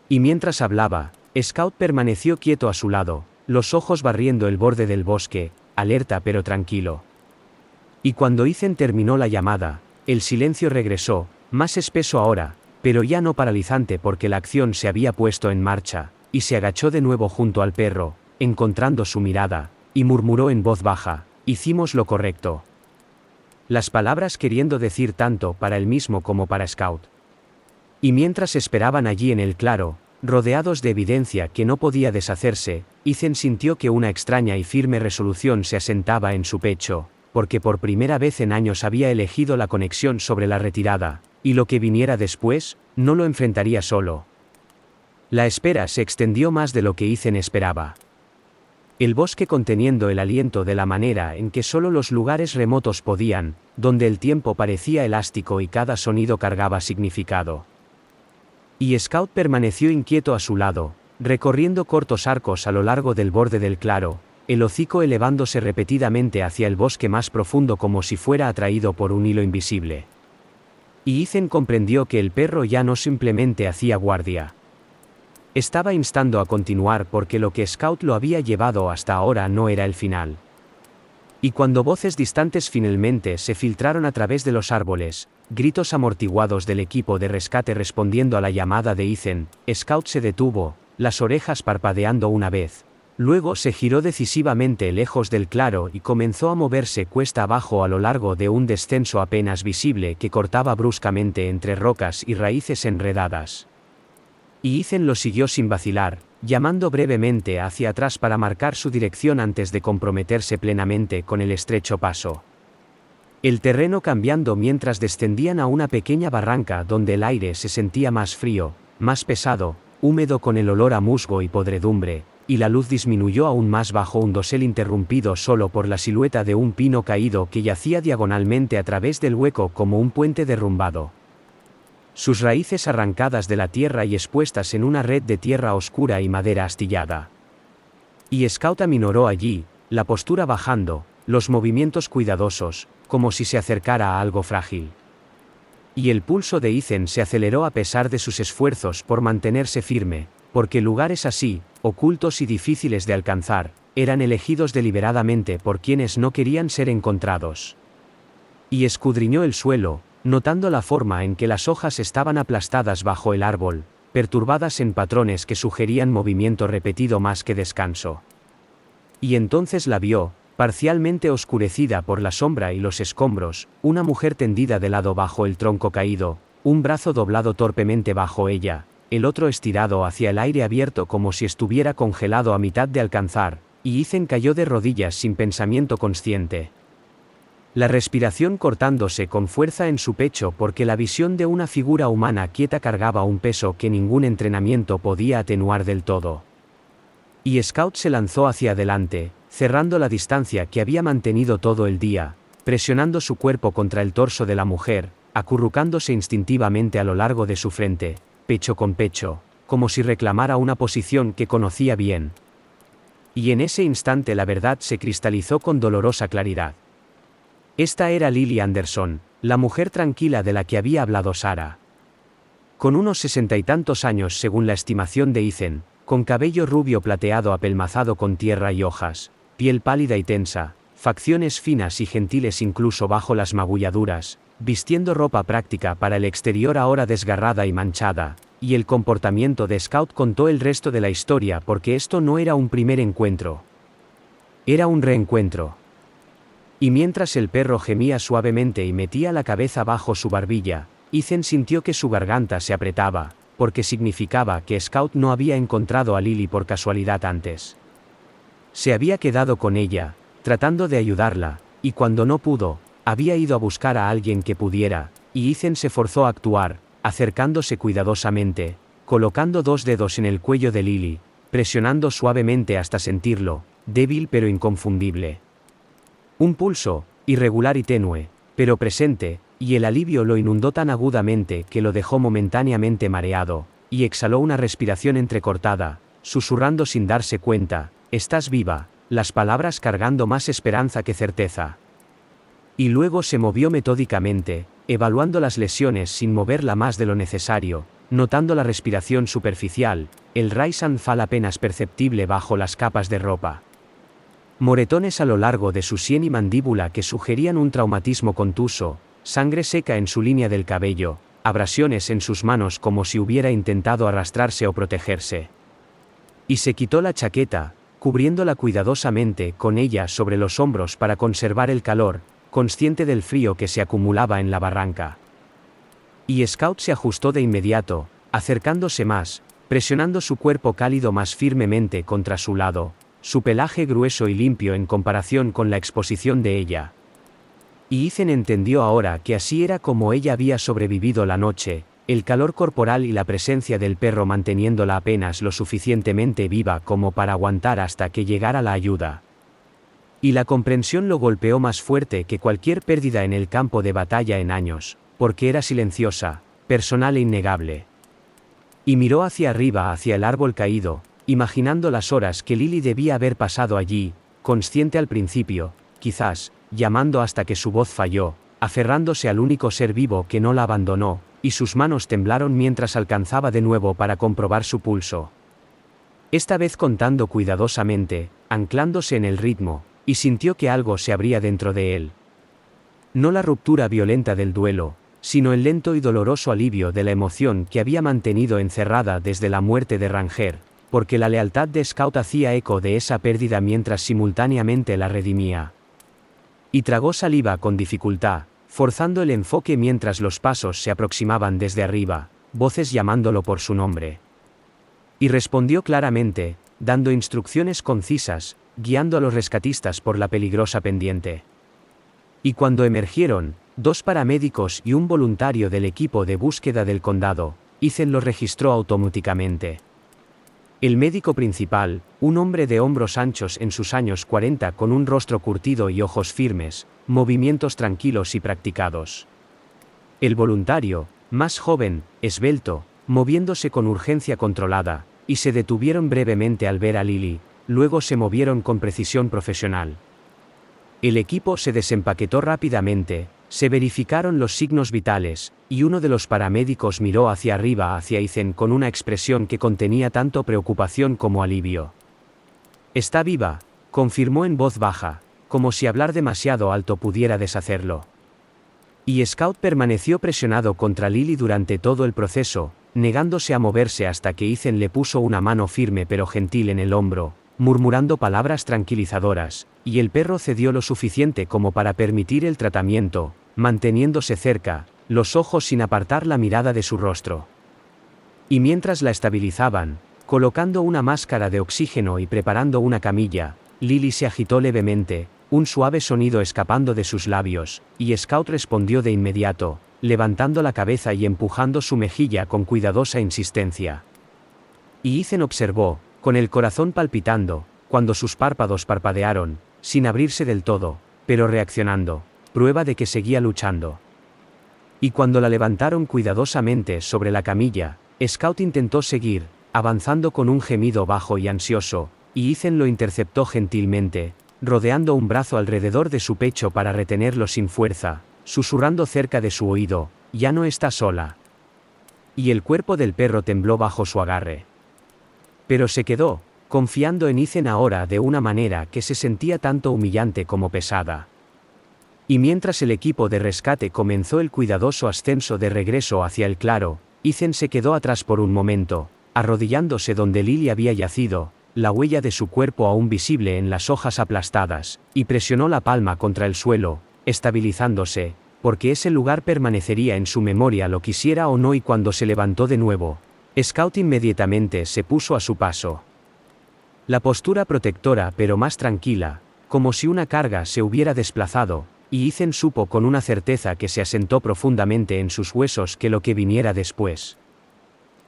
Y mientras hablaba, Scout permaneció quieto a su lado, los ojos barriendo el borde del bosque, alerta pero tranquilo. Y cuando Ethan terminó la llamada, el silencio regresó, Más espeso ahora, pero ya no paralizante porque la acción se había puesto en marcha, y se agachó de nuevo junto al perro, encontrando su mirada, y murmuró en voz baja: «Hicimos lo correcto». Las palabras queriendo decir tanto para él mismo como para Scout. Y mientras esperaban allí en el claro, rodeados de evidencia que no podía deshacerse, Ethan sintió que una extraña y firme resolución se asentaba en su pecho, porque por primera vez en años había elegido la conexión sobre la retirada, y lo que viniera después, no lo enfrentaría solo. La espera se extendió más de lo que Ethan esperaba. El bosque conteniendo el aliento de la manera en que solo los lugares remotos podían, donde el tiempo parecía elástico y cada sonido cargaba significado. Y Scout permaneció inquieto a su lado, recorriendo cortos arcos a lo largo del borde del claro, el hocico elevándose repetidamente hacia el bosque más profundo como si fuera atraído por un hilo invisible. Y Ethan comprendió que el perro ya no simplemente hacía guardia. Estaba instando a continuar porque lo que Scout lo había llevado hasta ahora no era el final. Y cuando voces distantes finalmente se filtraron a través de los árboles, gritos amortiguados del equipo de rescate respondiendo a la llamada de Ethan, Scout se detuvo, las orejas parpadeando una vez. Luego se giró decisivamente lejos del claro y comenzó a moverse cuesta abajo a lo largo de un descenso apenas visible que cortaba bruscamente entre rocas y raíces enredadas. Y Ethan lo siguió sin vacilar, llamando brevemente hacia atrás para marcar su dirección antes de comprometerse plenamente con el estrecho paso. El terreno cambiando mientras descendían a una pequeña barranca donde el aire se sentía más frío, más pesado, húmedo con el olor a musgo y podredumbre, y la luz disminuyó aún más bajo un dosel interrumpido solo por la silueta de un pino caído que yacía diagonalmente a través del hueco como un puente derrumbado. Sus raíces arrancadas de la tierra y expuestas en una red de tierra oscura y madera astillada. Y Scout aminoró allí, la postura bajando, los movimientos cuidadosos, como si se acercara a algo frágil. Y el pulso de Ethan se aceleró a pesar de sus esfuerzos por mantenerse firme, porque lugares así, ocultos y difíciles de alcanzar, eran elegidos deliberadamente por quienes no querían ser encontrados. Y escudriñó el suelo, notando la forma en que las hojas estaban aplastadas bajo el árbol, perturbadas en patrones que sugerían movimiento repetido más que descanso. Y entonces la vio, parcialmente oscurecida por la sombra y los escombros, una mujer tendida de lado bajo el tronco caído, un brazo doblado torpemente bajo ella, el otro estirado hacia el aire abierto como si estuviera congelado a mitad de alcanzar, y Ethan cayó de rodillas sin pensamiento consciente. La respiración cortándose con fuerza en su pecho porque la visión de una figura humana quieta cargaba un peso que ningún entrenamiento podía atenuar del todo. Y Scout se lanzó hacia adelante, cerrando la distancia que había mantenido todo el día, presionando su cuerpo contra el torso de la mujer, acurrucándose instintivamente a lo largo de su frente, pecho con pecho, como si reclamara una posición que conocía bien. Y en ese instante la verdad se cristalizó con dolorosa claridad. Esta era Lily Anderson, la mujer tranquila de la que había hablado Sarah. Con unos 60 y tantos años según la estimación de Ethan, con cabello rubio plateado apelmazado con tierra y hojas, piel pálida y tensa, facciones finas y gentiles incluso bajo las magulladuras, vistiendo ropa práctica para el exterior ahora desgarrada y manchada, y el comportamiento de Scout contó el resto de la historia porque esto no era un primer encuentro. Era un reencuentro. Y mientras el perro gemía suavemente y metía la cabeza bajo su barbilla, Ethan sintió que su garganta se apretaba, porque significaba que Scout no había encontrado a Lily por casualidad antes. Se había quedado con ella, tratando de ayudarla, y cuando no pudo, había ido a buscar a alguien que pudiera, y Ethan se forzó a actuar, acercándose cuidadosamente, colocando 2 dedos en el cuello de Lily, presionando suavemente hasta sentirlo, débil pero inconfundible. Un pulso, irregular y tenue, pero presente, y el alivio lo inundó tan agudamente que lo dejó momentáneamente mareado, y exhaló una respiración entrecortada, susurrando sin darse cuenta: «Estás viva», las palabras cargando más esperanza que certeza. Y luego se movió metódicamente, evaluando las lesiones sin moverla más de lo necesario, notando la respiración superficial, el rise and fall apenas perceptible bajo las capas de ropa. Moretones a lo largo de su sien y mandíbula que sugerían un traumatismo contuso, sangre seca en su línea del cabello, abrasiones en sus manos como si hubiera intentado arrastrarse o protegerse. Y se quitó la chaqueta, cubriéndola cuidadosamente con ella sobre los hombros para conservar el calor, consciente del frío que se acumulaba en la barranca. Y Scout se ajustó de inmediato, acercándose más, presionando su cuerpo cálido más firmemente contra su lado, su pelaje grueso y limpio en comparación con la exposición de ella. Y Ethan entendió ahora que así era como ella había sobrevivido la noche, el calor corporal y la presencia del perro manteniéndola apenas lo suficientemente viva como para aguantar hasta que llegara la ayuda. Y la comprensión lo golpeó más fuerte que cualquier pérdida en el campo de batalla en años, porque era silenciosa, personal e innegable. Y miró hacia arriba hacia el árbol caído, imaginando las horas que Lily debía haber pasado allí, consciente al principio, quizás, llamando hasta que su voz falló, aferrándose al único ser vivo que no la abandonó, y sus manos temblaron mientras alcanzaba de nuevo para comprobar su pulso. Esta vez contando cuidadosamente, anclándose en el ritmo, y sintió que algo se abría dentro de él. No la ruptura violenta del duelo, sino el lento y doloroso alivio de la emoción que había mantenido encerrada desde la muerte de Ranger, porque la lealtad de Scout hacía eco de esa pérdida mientras simultáneamente la redimía. Y tragó saliva con dificultad, forzando el enfoque mientras los pasos se aproximaban desde arriba, voces llamándolo por su nombre. Y respondió claramente, dando instrucciones concisas, guiando a los rescatistas por la peligrosa pendiente. Y cuando emergieron, 2 paramédicos y un voluntario del equipo de búsqueda del condado, Ethan lo registró automáticamente. El médico principal, un hombre de hombros anchos en sus años 40 con un rostro curtido y ojos firmes, movimientos tranquilos y practicados. El voluntario, más joven, esbelto, moviéndose con urgencia controlada, y se detuvieron brevemente al ver a Lily, luego se movieron con precisión profesional. El equipo se desempaquetó rápidamente, se verificaron los signos vitales, y uno de los paramédicos miró hacia arriba hacia Ethan con una expresión que contenía tanto preocupación como alivio. «Está viva», confirmó en voz baja, como si hablar demasiado alto pudiera deshacerlo. Y Scout permaneció presionado contra Lily durante todo el proceso, negándose a moverse hasta que Ethan le puso una mano firme pero gentil en el hombro, murmurando palabras tranquilizadoras, y el perro cedió lo suficiente como para permitir el tratamiento, manteniéndose cerca, los ojos sin apartar la mirada de su rostro. Y mientras la estabilizaban, colocando una máscara de oxígeno y preparando una camilla, Lily se agitó levemente, un suave sonido escapando de sus labios, y Scout respondió de inmediato, levantando la cabeza y empujando su mejilla con cuidadosa insistencia. Y Ethan observó, con el corazón palpitando, cuando sus párpados parpadearon, sin abrirse del todo, pero reaccionando, prueba de que seguía luchando. Y cuando la levantaron cuidadosamente sobre la camilla, Scout intentó seguir, avanzando con un gemido bajo y ansioso, y Ethan lo interceptó gentilmente, rodeando un brazo alrededor de su pecho para retenerlo sin fuerza, susurrando cerca de su oído, «Ya no está sola». Y el cuerpo del perro tembló bajo su agarre. Pero se quedó, confiando en Ethan ahora de una manera que se sentía tanto humillante como pesada. Y mientras el equipo de rescate comenzó el cuidadoso ascenso de regreso hacia el claro, Ethan se quedó atrás por un momento, arrodillándose donde Lily había yacido, la huella de su cuerpo aún visible en las hojas aplastadas, y presionó la palma contra el suelo, estabilizándose, porque ese lugar permanecería en su memoria lo quisiera o no. Y cuando se levantó de nuevo, Scout inmediatamente se puso a su paso. La postura protectora pero más tranquila, como si una carga se hubiera desplazado, y Ethan supo con una certeza que se asentó profundamente en sus huesos que lo que viniera después.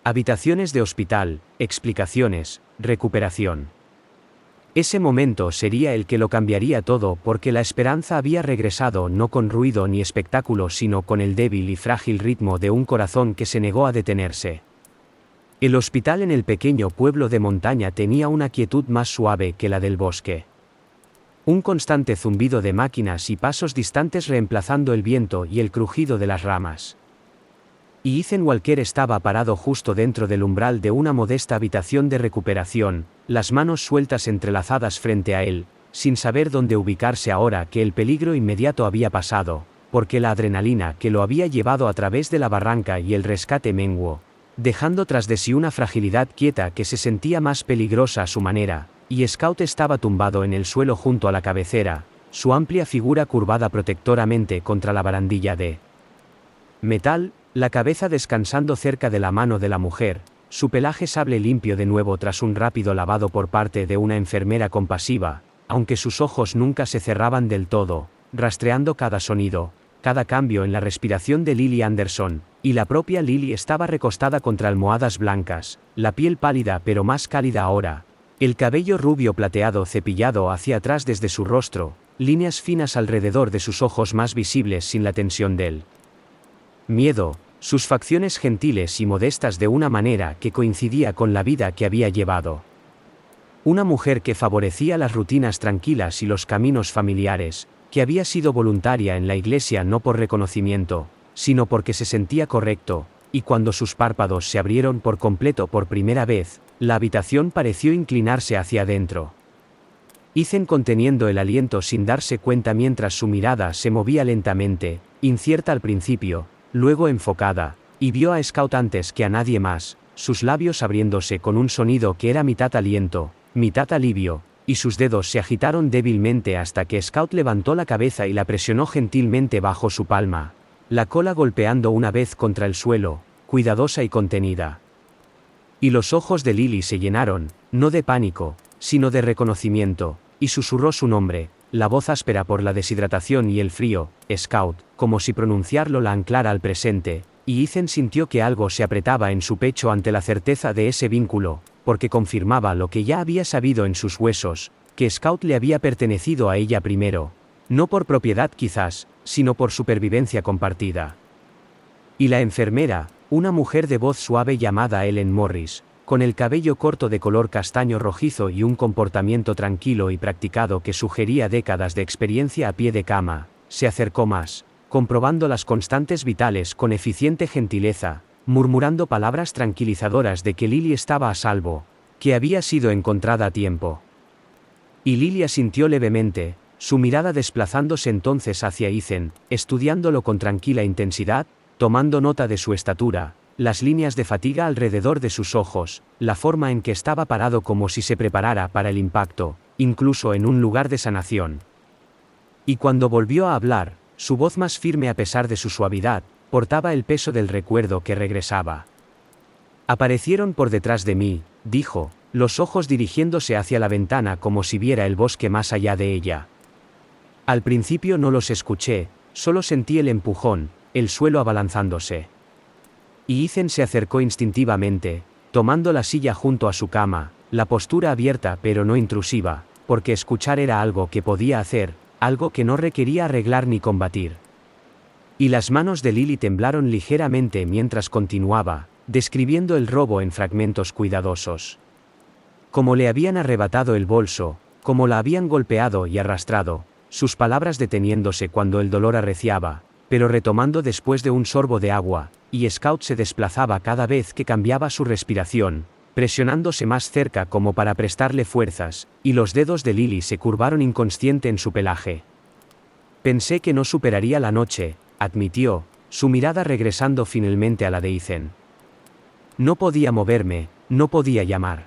Habitaciones de hospital, explicaciones, recuperación. Ese momento sería el que lo cambiaría todo porque la esperanza había regresado no con ruido ni espectáculo sino con el débil y frágil ritmo de un corazón que se negó a detenerse. El hospital en el pequeño pueblo de montaña tenía una quietud más suave que la del bosque. Un constante zumbido de máquinas y pasos distantes reemplazando el viento y el crujido de las ramas. Y Ethan Walker estaba parado justo dentro del umbral de una modesta habitación de recuperación, las manos sueltas entrelazadas frente a él, sin saber dónde ubicarse ahora que el peligro inmediato había pasado, porque la adrenalina que lo había llevado a través de la barranca y el rescate menguó, dejando tras de sí una fragilidad quieta que se sentía más peligrosa a su manera, y Scout estaba tumbado en el suelo junto a la cabecera, su amplia figura curvada protectoramente contra la barandilla de metal, la cabeza descansando cerca de la mano de la mujer, su pelaje sable limpio de nuevo tras un rápido lavado por parte de una enfermera compasiva, aunque sus ojos nunca se cerraban del todo, rastreando cada sonido, cada cambio en la respiración de Lily Anderson, y la propia Lily estaba recostada contra almohadas blancas, la piel pálida pero más cálida ahora, el cabello rubio plateado cepillado hacia atrás desde su rostro, líneas finas alrededor de sus ojos más visibles sin la tensión del miedo, sus facciones gentiles y modestas de una manera que coincidía con la vida que había llevado. Una mujer que favorecía las rutinas tranquilas y los caminos familiares, que había sido voluntaria en la iglesia no por reconocimiento, sino porque se sentía correcto, y cuando sus párpados se abrieron por completo por primera vez, la habitación pareció inclinarse hacia adentro. Ethan conteniendo el aliento sin darse cuenta mientras su mirada se movía lentamente, incierta al principio, luego enfocada, y vio a Scout antes que a nadie más, sus labios abriéndose con un sonido que era mitad aliento, mitad alivio, y sus dedos se agitaron débilmente hasta que Scout levantó la cabeza y la presionó gentilmente bajo su palma, la cola golpeando una vez contra el suelo, cuidadosa y contenida. Y los ojos de Lily se llenaron, no de pánico, sino de reconocimiento, y susurró su nombre, la voz áspera por la deshidratación y el frío, Scout, como si pronunciarlo la anclara al presente, y Ethan sintió que algo se apretaba en su pecho ante la certeza de ese vínculo, porque confirmaba lo que ya había sabido en sus huesos, que Scout le había pertenecido a ella primero, no por propiedad quizás, sino por supervivencia compartida. Y la enfermera, una mujer de voz suave llamada Ellen Morris, con el cabello corto de color castaño rojizo y un comportamiento tranquilo y practicado que sugería décadas de experiencia a pie de cama, se acercó más, comprobando las constantes vitales con eficiente gentileza, murmurando palabras tranquilizadoras de que Lily estaba a salvo, que había sido encontrada a tiempo. Y Lily asintió levemente, su mirada desplazándose entonces hacia Ethan, estudiándolo con tranquila intensidad, tomando nota de su estatura, las líneas de fatiga alrededor de sus ojos, la forma en que estaba parado como si se preparara para el impacto, incluso en un lugar de sanación. Y cuando volvió a hablar, su voz más firme a pesar de su suavidad, portaba el peso del recuerdo que regresaba. Aparecieron por detrás de mí, dijo, los ojos dirigiéndose hacia la ventana como si viera el bosque más allá de ella. Al principio no los escuché, solo sentí el empujón, el suelo abalanzándose. Y Ethan se acercó instintivamente, tomando la silla junto a su cama, la postura abierta pero no intrusiva, porque escuchar era algo que podía hacer, algo que no requería arreglar ni combatir. Y las manos de Lily temblaron ligeramente mientras continuaba, describiendo el robo en fragmentos cuidadosos. Como le habían arrebatado el bolso, como la habían golpeado y arrastrado, sus palabras deteniéndose cuando el dolor arreciaba, pero retomando después de un sorbo de agua, y Scout se desplazaba cada vez que cambiaba su respiración, presionándose más cerca como para prestarle fuerzas, y los dedos de Lily se curvaron inconsciente en su pelaje. Pensé que no superaría la noche, admitió, su mirada regresando finalmente a la de Ethan. No podía moverme, no podía llamar.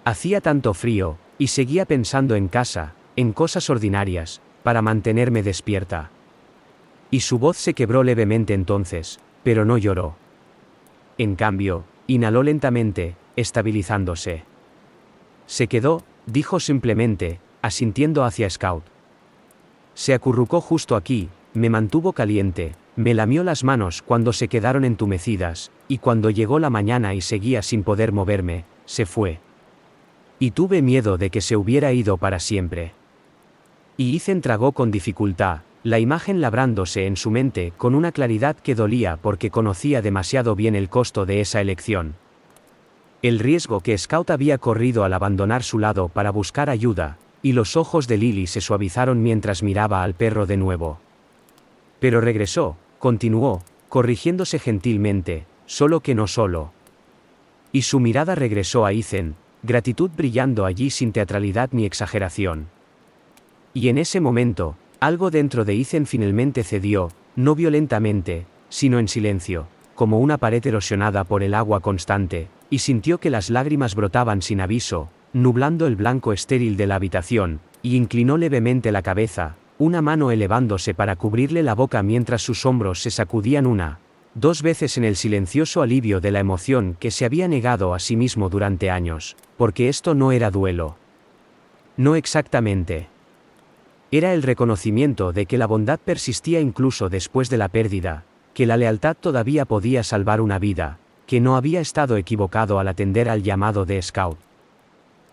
Hacía tanto frío, y seguía pensando en casa, en cosas ordinarias, para mantenerme despierta. Y su voz se quebró levemente entonces, pero no lloró. En cambio, inhaló lentamente, estabilizándose. Se quedó, dijo simplemente, asintiendo hacia Scout. Se acurrucó justo aquí, me mantuvo caliente, me lamió las manos cuando se quedaron entumecidas, y cuando llegó la mañana y seguía sin poder moverme, se fue. Y tuve miedo de que se hubiera ido para siempre. Y Ethan tragó con dificultad, la imagen labrándose en su mente con una claridad que dolía porque conocía demasiado bien el costo de esa elección. El riesgo que Scout había corrido al abandonar su lado para buscar ayuda, y los ojos de Lily se suavizaron mientras miraba al perro de nuevo. Pero regresó, continuó, corrigiéndose gentilmente, solo que no solo. Y su mirada regresó a Ethan, gratitud brillando allí sin teatralidad ni exageración. Y en ese momento, Algo dentro de Ethan finalmente cedió, no violentamente, sino en silencio, como una pared erosionada por el agua constante, y sintió que las lágrimas brotaban sin aviso, nublando el blanco estéril de la habitación, y inclinó levemente la cabeza, una mano elevándose para cubrirle la boca mientras sus hombros se sacudían dos veces en el silencioso alivio de la emoción que se había negado a sí mismo durante años, porque esto no era duelo. No exactamente. Era el reconocimiento de que la bondad persistía incluso después de la pérdida, que la lealtad todavía podía salvar una vida, que no había estado equivocado al atender al llamado de Scout.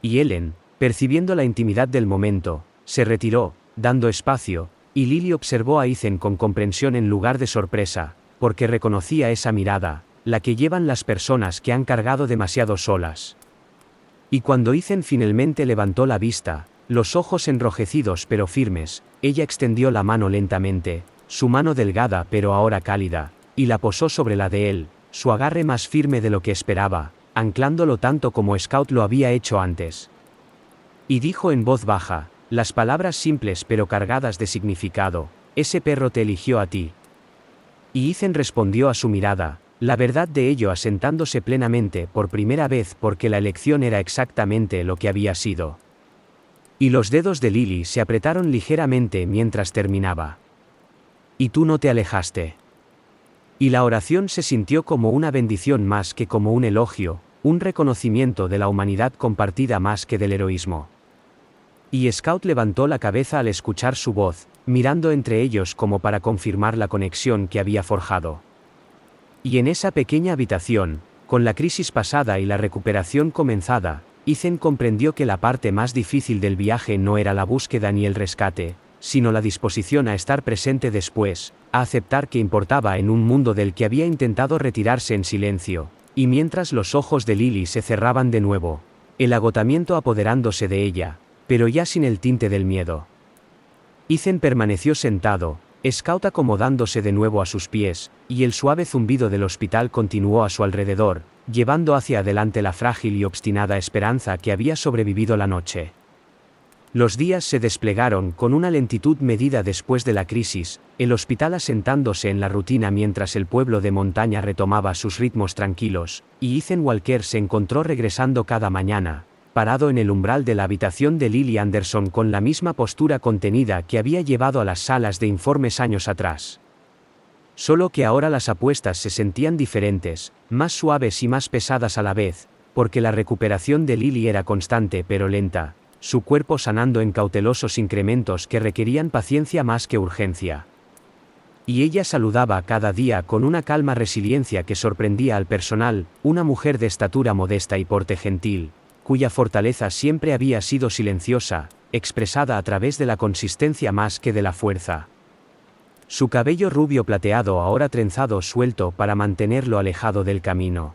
Y Ellen, percibiendo la intimidad del momento, se retiró, dando espacio, y Lily observó a Ethan con comprensión en lugar de sorpresa, porque reconocía esa mirada, la que llevan las personas que han cargado demasiado solas. Y cuando Ethan finalmente levantó la vista, los ojos enrojecidos pero firmes, ella extendió la mano lentamente, su mano delgada pero ahora cálida, y la posó sobre la de él, su agarre más firme de lo que esperaba, anclándolo tanto como Scout lo había hecho antes. Y dijo en voz baja, las palabras simples pero cargadas de significado, ese perro te eligió a ti. Y Ethan respondió a su mirada, la verdad de ello asentándose plenamente por primera vez porque la elección era exactamente lo que había sido. Y los dedos de Lily se apretaron ligeramente mientras terminaba. Y tú no te alejaste. Y la oración se sintió como una bendición más que como un elogio, un reconocimiento de la humanidad compartida más que del heroísmo. Y Scout levantó la cabeza al escuchar su voz, mirando entre ellos como para confirmar la conexión que había forjado. Y en esa pequeña habitación, con la crisis pasada y la recuperación comenzada, Ethan comprendió que la parte más difícil del viaje no era la búsqueda ni el rescate, sino la disposición a estar presente después, a aceptar que importaba en un mundo del que había intentado retirarse en silencio, y mientras los ojos de Lily se cerraban de nuevo, el agotamiento apoderándose de ella, pero ya sin el tinte del miedo. Ethan permaneció sentado, Scout acomodándose de nuevo a sus pies, y el suave zumbido del hospital continuó a su alrededor, llevando hacia adelante la frágil y obstinada esperanza que había sobrevivido la noche. Los días se desplegaron con una lentitud medida después de la crisis, el hospital asentándose en la rutina mientras el pueblo de montaña retomaba sus ritmos tranquilos, y Ethan Walker se encontró regresando cada mañana, parado en el umbral de la habitación de Lily Anderson con la misma postura contenida que había llevado a las salas de informes años atrás. Solo que ahora las apuestas se sentían diferentes, más suaves y más pesadas a la vez, porque la recuperación de Lily era constante pero lenta, su cuerpo sanando en cautelosos incrementos que requerían paciencia más que urgencia. Y ella saludaba cada día con una calma resiliencia que sorprendía al personal, una mujer de estatura modesta y porte gentil, cuya fortaleza siempre había sido silenciosa, expresada a través de la consistencia más que de la fuerza. Su cabello rubio plateado ahora trenzado suelto para mantenerlo alejado del camino.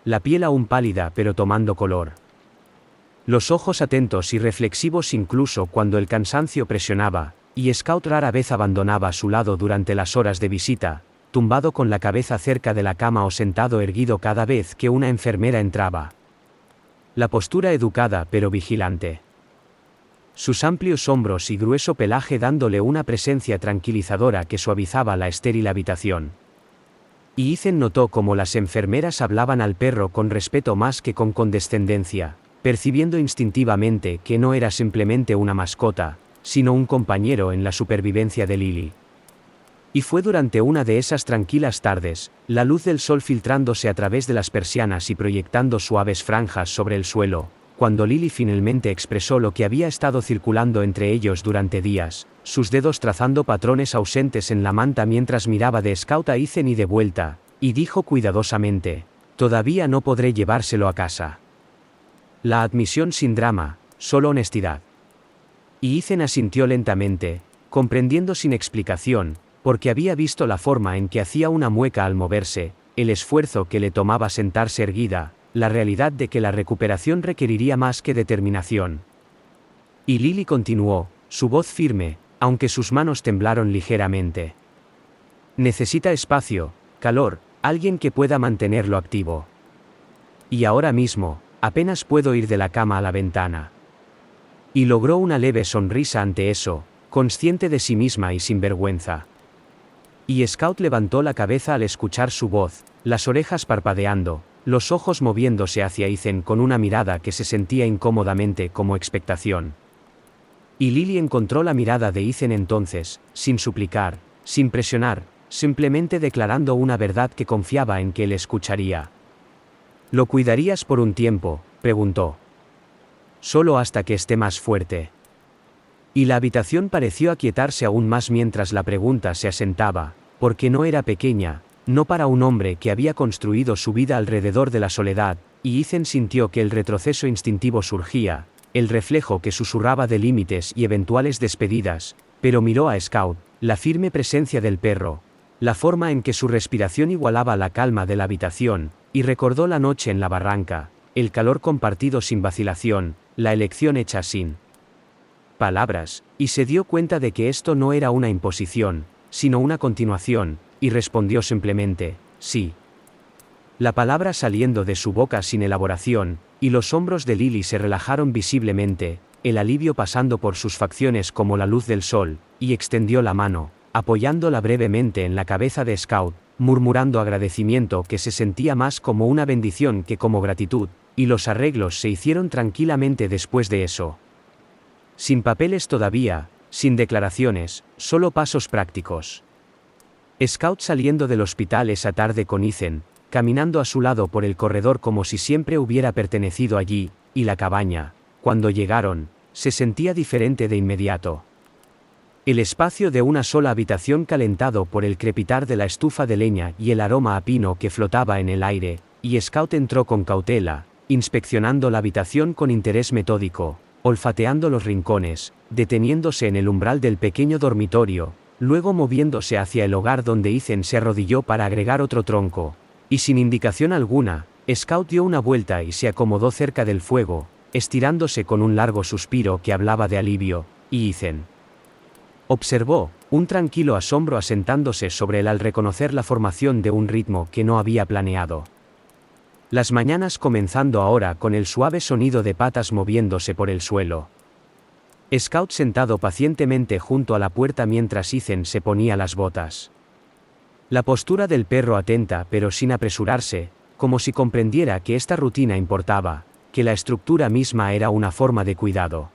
La piel aún pálida pero tomando color. Los ojos atentos y reflexivos incluso cuando el cansancio presionaba, y Scout rara vez abandonaba su lado durante las horas de visita, tumbado con la cabeza cerca de la cama o sentado erguido cada vez que una enfermera entraba. La postura educada pero vigilante. Sus amplios hombros y grueso pelaje dándole una presencia tranquilizadora que suavizaba la estéril habitación. Y Ethan notó cómo las enfermeras hablaban al perro con respeto más que con condescendencia, percibiendo instintivamente que no era simplemente una mascota, sino un compañero en la supervivencia de Lily. Y fue durante una de esas tranquilas tardes, la luz del sol filtrándose a través de las persianas y proyectando suaves franjas sobre el suelo, cuando Lily finalmente expresó lo que había estado circulando entre ellos durante días, sus dedos trazando patrones ausentes en la manta mientras miraba de Scout a Ethan y de vuelta, y dijo cuidadosamente, «Todavía no podré llevárselo a casa». La admisión sin drama, solo honestidad. Y Ethan asintió lentamente, comprendiendo sin explicación, porque había visto la forma en que hacía una mueca al moverse, el esfuerzo que le tomaba sentarse erguida, la realidad de que la recuperación requeriría más que determinación. Y Lily continuó, su voz firme, aunque sus manos temblaron ligeramente. Necesita espacio, calor, alguien que pueda mantenerlo activo. Y ahora mismo, apenas puedo ir de la cama a la ventana. Y logró una leve sonrisa ante eso, consciente de sí misma y sin vergüenza. Y Scout levantó la cabeza al escuchar su voz, las orejas parpadeando, los ojos moviéndose hacia Ethan con una mirada que se sentía incómodamente como expectación. Y Lily encontró la mirada de Ethan entonces, sin suplicar, sin presionar, simplemente declarando una verdad que confiaba en que él escucharía. ¿Lo cuidarías por un tiempo?, preguntó. Solo hasta que esté más fuerte. Y la habitación pareció aquietarse aún más mientras la pregunta se asentaba, porque no era pequeña, no para un hombre que había construido su vida alrededor de la soledad, y Ethan sintió que el retroceso instintivo surgía, el reflejo que susurraba de límites y eventuales despedidas, pero miró a Scout, la firme presencia del perro, la forma en que su respiración igualaba la calma de la habitación, y recordó la noche en la barranca, el calor compartido sin vacilación, la elección hecha sin palabras, y se dio cuenta de que esto no era una imposición, sino una continuación, y respondió simplemente, sí. La palabra saliendo de su boca sin elaboración, y los hombros de Lily se relajaron visiblemente, el alivio pasando por sus facciones como la luz del sol, y extendió la mano, apoyándola brevemente en la cabeza de Scout, murmurando agradecimiento que se sentía más como una bendición que como gratitud, y los arreglos se hicieron tranquilamente después de eso. Sin papeles todavía, sin declaraciones, solo pasos prácticos. Scout saliendo del hospital esa tarde con Ethan, caminando a su lado por el corredor como si siempre hubiera pertenecido allí, y la cabaña, cuando llegaron, se sentía diferente de inmediato. El espacio de una sola habitación calentado por el crepitar de la estufa de leña y el aroma a pino que flotaba en el aire, y Scout entró con cautela, inspeccionando la habitación con interés metódico, olfateando los rincones, deteniéndose en el umbral del pequeño dormitorio, luego moviéndose hacia el hogar donde Ethan se arrodilló para agregar otro tronco, y sin indicación alguna, Scout dio una vuelta y se acomodó cerca del fuego, estirándose con un largo suspiro que hablaba de alivio, y Ethan observó, un tranquilo asombro asentándose sobre él al reconocer la formación de un ritmo que no había planeado. Las mañanas comenzando ahora con el suave sonido de patas moviéndose por el suelo. Scout sentado pacientemente junto a la puerta mientras Ethan se ponía las botas. La postura del perro atenta pero sin apresurarse, como si comprendiera que esta rutina importaba, que la estructura misma era una forma de cuidado.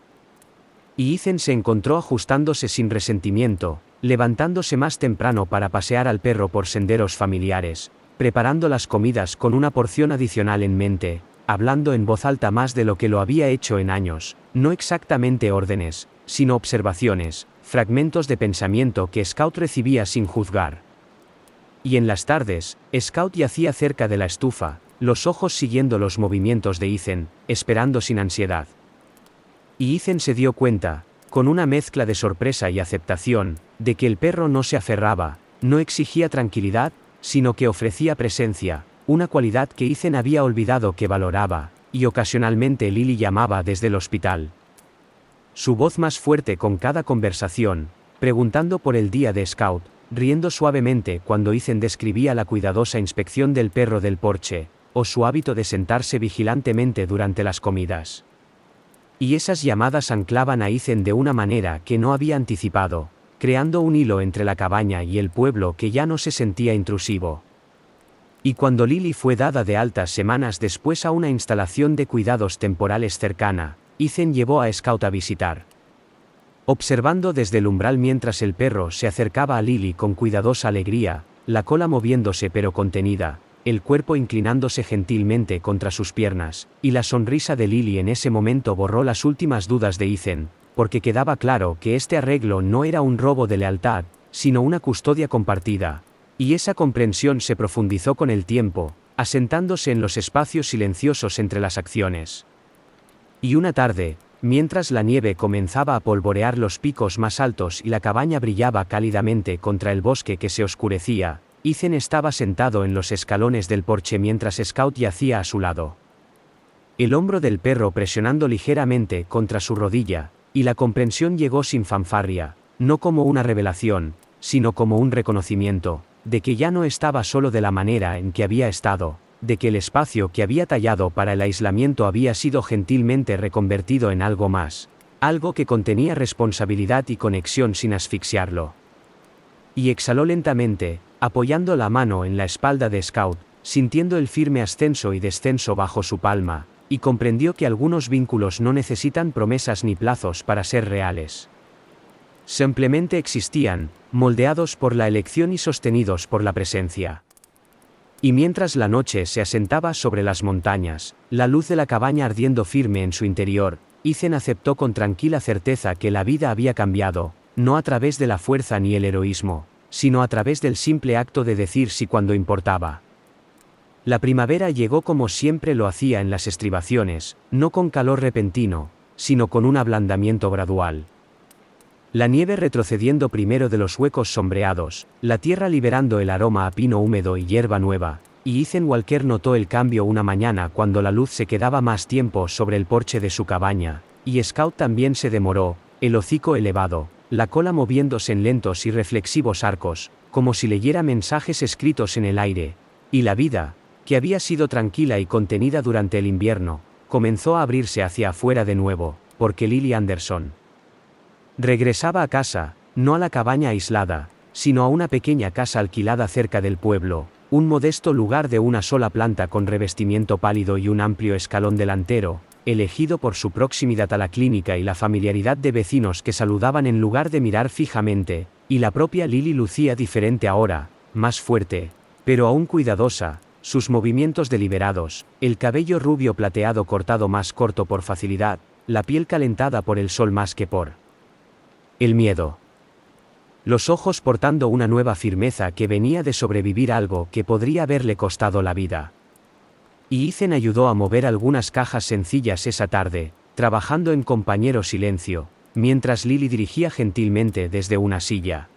Y Ethan se encontró ajustándose sin resentimiento, levantándose más temprano para pasear al perro por senderos familiares, preparando las comidas con una porción adicional en mente, hablando en voz alta más de lo que lo había hecho en años, no exactamente órdenes, sino observaciones, fragmentos de pensamiento que Scout recibía sin juzgar. Y en las tardes, Scout yacía cerca de la estufa, los ojos siguiendo los movimientos de Ethan, esperando sin ansiedad. Y Ethan se dio cuenta, con una mezcla de sorpresa y aceptación, de que el perro no se aferraba, no exigía tranquilidad, sino que ofrecía presencia, una cualidad que Ethan había olvidado que valoraba, y ocasionalmente Lily llamaba desde el hospital. Su voz más fuerte con cada conversación, preguntando por el día de Scout, riendo suavemente cuando Ethan describía la cuidadosa inspección del perro del porche, o su hábito de sentarse vigilantemente durante las comidas. Y esas llamadas anclaban a Ethan de una manera que no había anticipado, creando un hilo entre la cabaña y el pueblo que ya no se sentía intrusivo. Y cuando Lily fue dada de alta semanas después a una instalación de cuidados temporales cercana, Ethan llevó a Scout a visitar. Observando desde el umbral mientras el perro se acercaba a Lily con cuidadosa alegría, la cola moviéndose pero contenida, el cuerpo inclinándose gentilmente contra sus piernas, y la sonrisa de Lily en ese momento borró las últimas dudas de Ethan, porque quedaba claro que este arreglo no era un robo de lealtad, sino una custodia compartida, y esa comprensión se profundizó con el tiempo, asentándose en los espacios silenciosos entre las acciones. Y una tarde, mientras la nieve comenzaba a polvorear los picos más altos y la cabaña brillaba cálidamente contra el bosque que se oscurecía, Ethan estaba sentado en los escalones del porche mientras Scout yacía a su lado. El hombro del perro presionando ligeramente contra su rodilla, y la comprensión llegó sin fanfarria, no como una revelación, sino como un reconocimiento, de que ya no estaba solo de la manera en que había estado, de que el espacio que había tallado para el aislamiento había sido gentilmente reconvertido en algo más, algo que contenía responsabilidad y conexión sin asfixiarlo. Y exhaló lentamente, apoyando la mano en la espalda de Scout, sintiendo el firme ascenso y descenso bajo su palma, y comprendió que algunos vínculos no necesitan promesas ni plazos para ser reales. Simplemente existían, moldeados por la elección y sostenidos por la presencia. Y mientras la noche se asentaba sobre las montañas, la luz de la cabaña ardiendo firme en su interior, Ethan aceptó con tranquila certeza que la vida había cambiado, no a través de la fuerza ni el heroísmo, sino a través del simple acto de decir sí cuando importaba. La primavera llegó como siempre lo hacía en las estribaciones, no con calor repentino, sino con un ablandamiento gradual. La nieve retrocediendo primero de los huecos sombreados, la tierra liberando el aroma a pino húmedo y hierba nueva, y Ethan Walker notó el cambio una mañana cuando la luz se quedaba más tiempo sobre el porche de su cabaña, y Scout también se demoró, el hocico elevado, la cola moviéndose en lentos y reflexivos arcos, como si leyera mensajes escritos en el aire, y la vida, que había sido tranquila y contenida durante el invierno, comenzó a abrirse hacia afuera de nuevo, porque Lily Anderson regresaba a casa, no a la cabaña aislada, sino a una pequeña casa alquilada cerca del pueblo, un modesto lugar de una sola planta con revestimiento pálido y un amplio escalón delantero, elegido por su proximidad a la clínica y la familiaridad de vecinos que saludaban en lugar de mirar fijamente, y la propia Lily lucía diferente ahora, más fuerte, pero aún cuidadosa, sus movimientos deliberados, el cabello rubio plateado cortado más corto por facilidad, la piel calentada por el sol más que por el miedo. Los ojos portando una nueva firmeza que venía de sobrevivir algo que podría haberle costado la vida. Y Ethan ayudó a mover algunas cajas sencillas esa tarde, trabajando en compañero silencio, mientras Lily dirigía gentilmente desde una silla.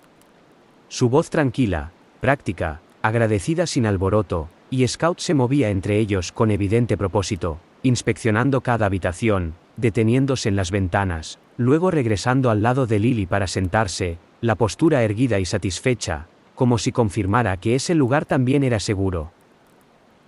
Su voz tranquila, práctica, agradecida sin alboroto, y Scout se movía entre ellos con evidente propósito, inspeccionando cada habitación, deteniéndose en las ventanas, luego regresando al lado de Lily para sentarse, la postura erguida y satisfecha, como si confirmara que ese lugar también era seguro.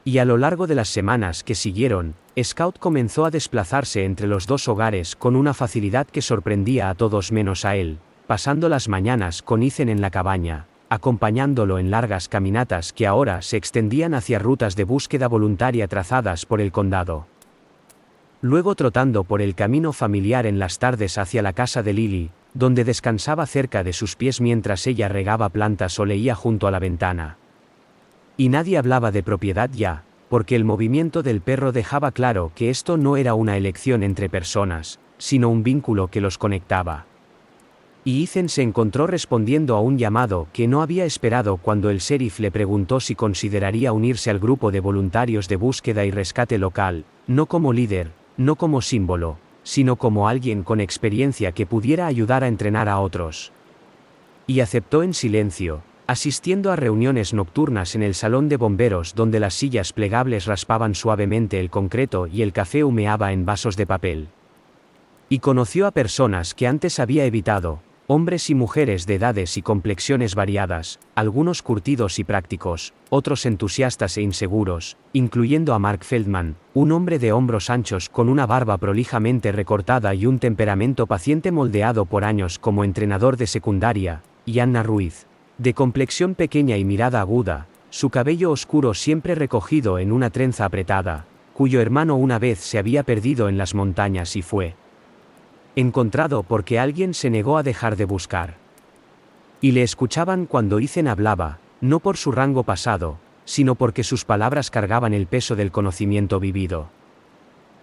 Y a lo largo de las semanas que siguieron, Scout comenzó a desplazarse entre los dos hogares con una facilidad que sorprendía a todos menos a él, pasando las mañanas con Ethan en la cabaña, acompañándolo en largas caminatas que ahora se extendían hacia rutas de búsqueda voluntaria trazadas por el condado. Luego trotando por el camino familiar en las tardes hacia la casa de Lily, donde descansaba cerca de sus pies mientras ella regaba plantas o leía junto a la ventana. Y nadie hablaba de propiedad ya, porque el movimiento del perro dejaba claro que esto no era una elección entre personas, sino un vínculo que los conectaba. Y Ethan se encontró respondiendo a un llamado que no había esperado cuando el sheriff le preguntó si consideraría unirse al grupo de voluntarios de búsqueda y rescate local, no como líder, no como símbolo, sino como alguien con experiencia que pudiera ayudar a entrenar a otros. Y aceptó en silencio, asistiendo a reuniones nocturnas en el salón de bomberos donde las sillas plegables raspaban suavemente el concreto y el café humeaba en vasos de papel. Y conoció a personas que antes había evitado, hombres y mujeres de edades y complexiones variadas, algunos curtidos y prácticos, otros entusiastas e inseguros, incluyendo a Mark Feldman, un hombre de hombros anchos con una barba prolijamente recortada y un temperamento paciente moldeado por años como entrenador de secundaria, y Anna Ruiz, de complexión pequeña y mirada aguda, su cabello oscuro siempre recogido en una trenza apretada, cuyo hermano una vez se había perdido en las montañas y fue encontrado porque alguien se negó a dejar de buscar. Y le escuchaban cuando Ethan hablaba, no por su rango pasado, sino porque sus palabras cargaban el peso del conocimiento vivido.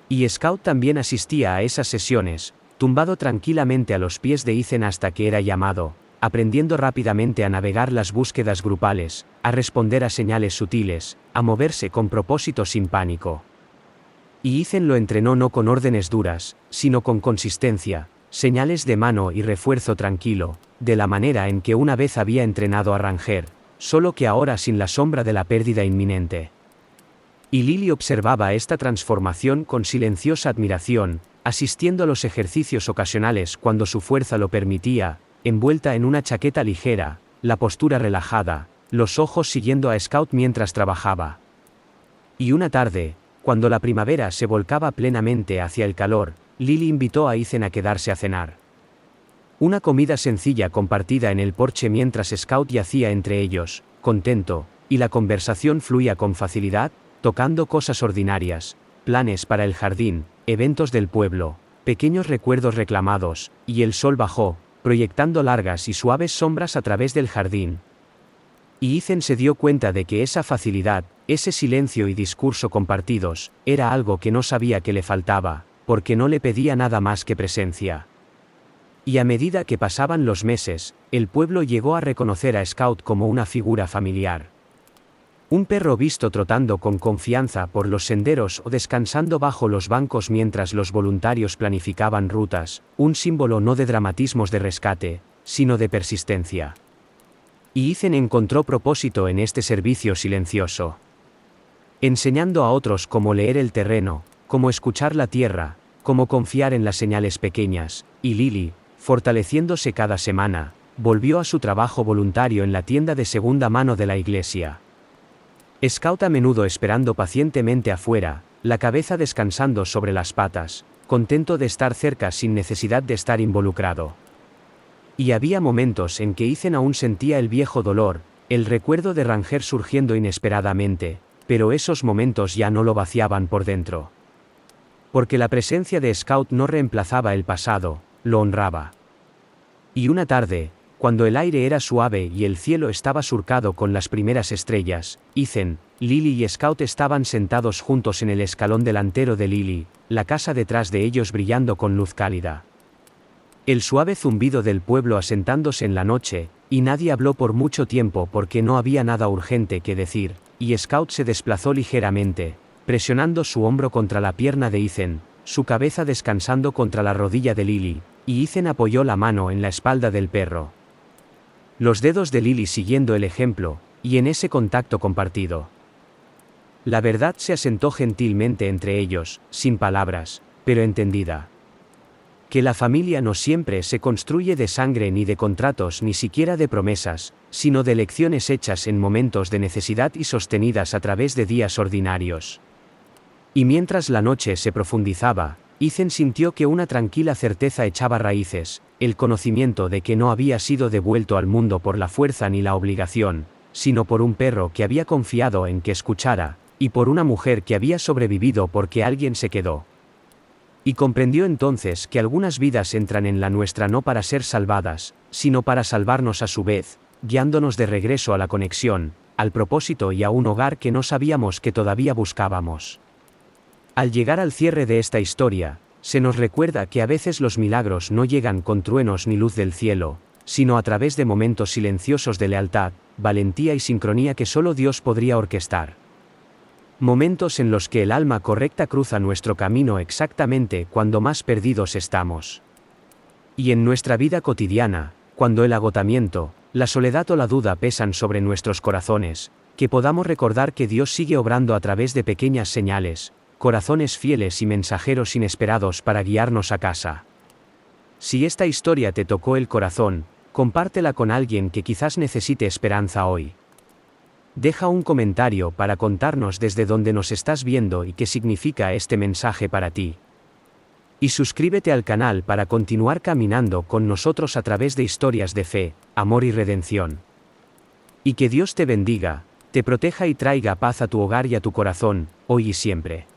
Y Scout también asistía a esas sesiones, tumbado tranquilamente a los pies de Ethan hasta que era llamado, aprendiendo rápidamente a navegar las búsquedas grupales, a responder a señales sutiles, a moverse con propósito sin pánico. Y Ethan lo entrenó no con órdenes duras, sino con consistencia, señales de mano y refuerzo tranquilo, de la manera en que una vez había entrenado a Ranger, solo que ahora sin la sombra de la pérdida inminente. Y Lily observaba esta transformación con silenciosa admiración, asistiendo a los ejercicios ocasionales cuando su fuerza lo permitía, envuelta en una chaqueta ligera, la postura relajada, los ojos siguiendo a Scout mientras trabajaba. Y una tarde, cuando la primavera se volcaba plenamente hacia el calor, Lily invitó a Ethan a quedarse a cenar. Una comida sencilla compartida en el porche mientras Scout yacía entre ellos, contento, y la conversación fluía con facilidad, tocando cosas ordinarias, planes para el jardín, eventos del pueblo, pequeños recuerdos reclamados, y el sol bajó, proyectando largas y suaves sombras a través del jardín. Y Ethan se dio cuenta de que esa facilidad, ese silencio y discurso compartidos, era algo que no sabía que le faltaba, porque no le pedía nada más que presencia. Y a medida que pasaban los meses, el pueblo llegó a reconocer a Scout como una figura familiar. Un perro visto trotando con confianza por los senderos o descansando bajo los bancos mientras los voluntarios planificaban rutas, un símbolo no de dramatismos de rescate, sino de persistencia. Y Ethan encontró propósito en este servicio silencioso. Enseñando a otros cómo leer el terreno, cómo escuchar la tierra, cómo confiar en las señales pequeñas, y Lily, fortaleciéndose cada semana, volvió a su trabajo voluntario en la tienda de segunda mano de la iglesia. Scout a menudo esperando pacientemente afuera, la cabeza descansando sobre las patas, contento de estar cerca sin necesidad de estar involucrado. Y había momentos en que Ethan aún sentía el viejo dolor, el recuerdo de Ranger surgiendo inesperadamente, pero esos momentos ya no lo vaciaban por dentro. Porque la presencia de Scout no reemplazaba el pasado, lo honraba. Y una tarde, cuando el aire era suave y el cielo estaba surcado con las primeras estrellas, Ethan, Lily y Scout estaban sentados juntos en el escalón delantero de Lily, la casa detrás de ellos brillando con luz cálida. El suave zumbido del pueblo asentándose en la noche, y nadie habló por mucho tiempo porque no había nada urgente que decir, y Scout se desplazó ligeramente, presionando su hombro contra la pierna de Ethan, su cabeza descansando contra la rodilla de Lily, y Ethan apoyó la mano en la espalda del perro. Los dedos de Lily siguiendo el ejemplo, y en ese contacto compartido. La verdad se asentó gentilmente entre ellos, sin palabras, pero entendida. Que la familia no siempre se construye de sangre ni de contratos ni siquiera de promesas, sino de lecciones hechas en momentos de necesidad y sostenidas a través de días ordinarios. Y mientras la noche se profundizaba, Ethan sintió que una tranquila certeza echaba raíces, el conocimiento de que no había sido devuelto al mundo por la fuerza ni la obligación, sino por un perro que había confiado en que escuchara, y por una mujer que había sobrevivido porque alguien se quedó. Y comprendió entonces que algunas vidas entran en la nuestra no para ser salvadas, sino para salvarnos a su vez, guiándonos de regreso a la conexión, al propósito y a un hogar que no sabíamos que todavía buscábamos. Al llegar al cierre de esta historia, se nos recuerda que a veces los milagros no llegan con truenos ni luz del cielo, sino a través de momentos silenciosos de lealtad, valentía y sincronía que solo Dios podría orquestar. Momentos en los que el alma correcta cruza nuestro camino exactamente cuando más perdidos estamos. Y en nuestra vida cotidiana, cuando el agotamiento, la soledad o la duda pesan sobre nuestros corazones, que podamos recordar que Dios sigue obrando a través de pequeñas señales, corazones fieles y mensajeros inesperados para guiarnos a casa. Si esta historia te tocó el corazón, compártela con alguien que quizás necesite esperanza hoy. Deja un comentario para contarnos desde dónde nos estás viendo y qué significa este mensaje para ti. Y suscríbete al canal para continuar caminando con nosotros a través de historias de fe, amor y redención. Y que Dios te bendiga, te proteja y traiga paz a tu hogar y a tu corazón, hoy y siempre.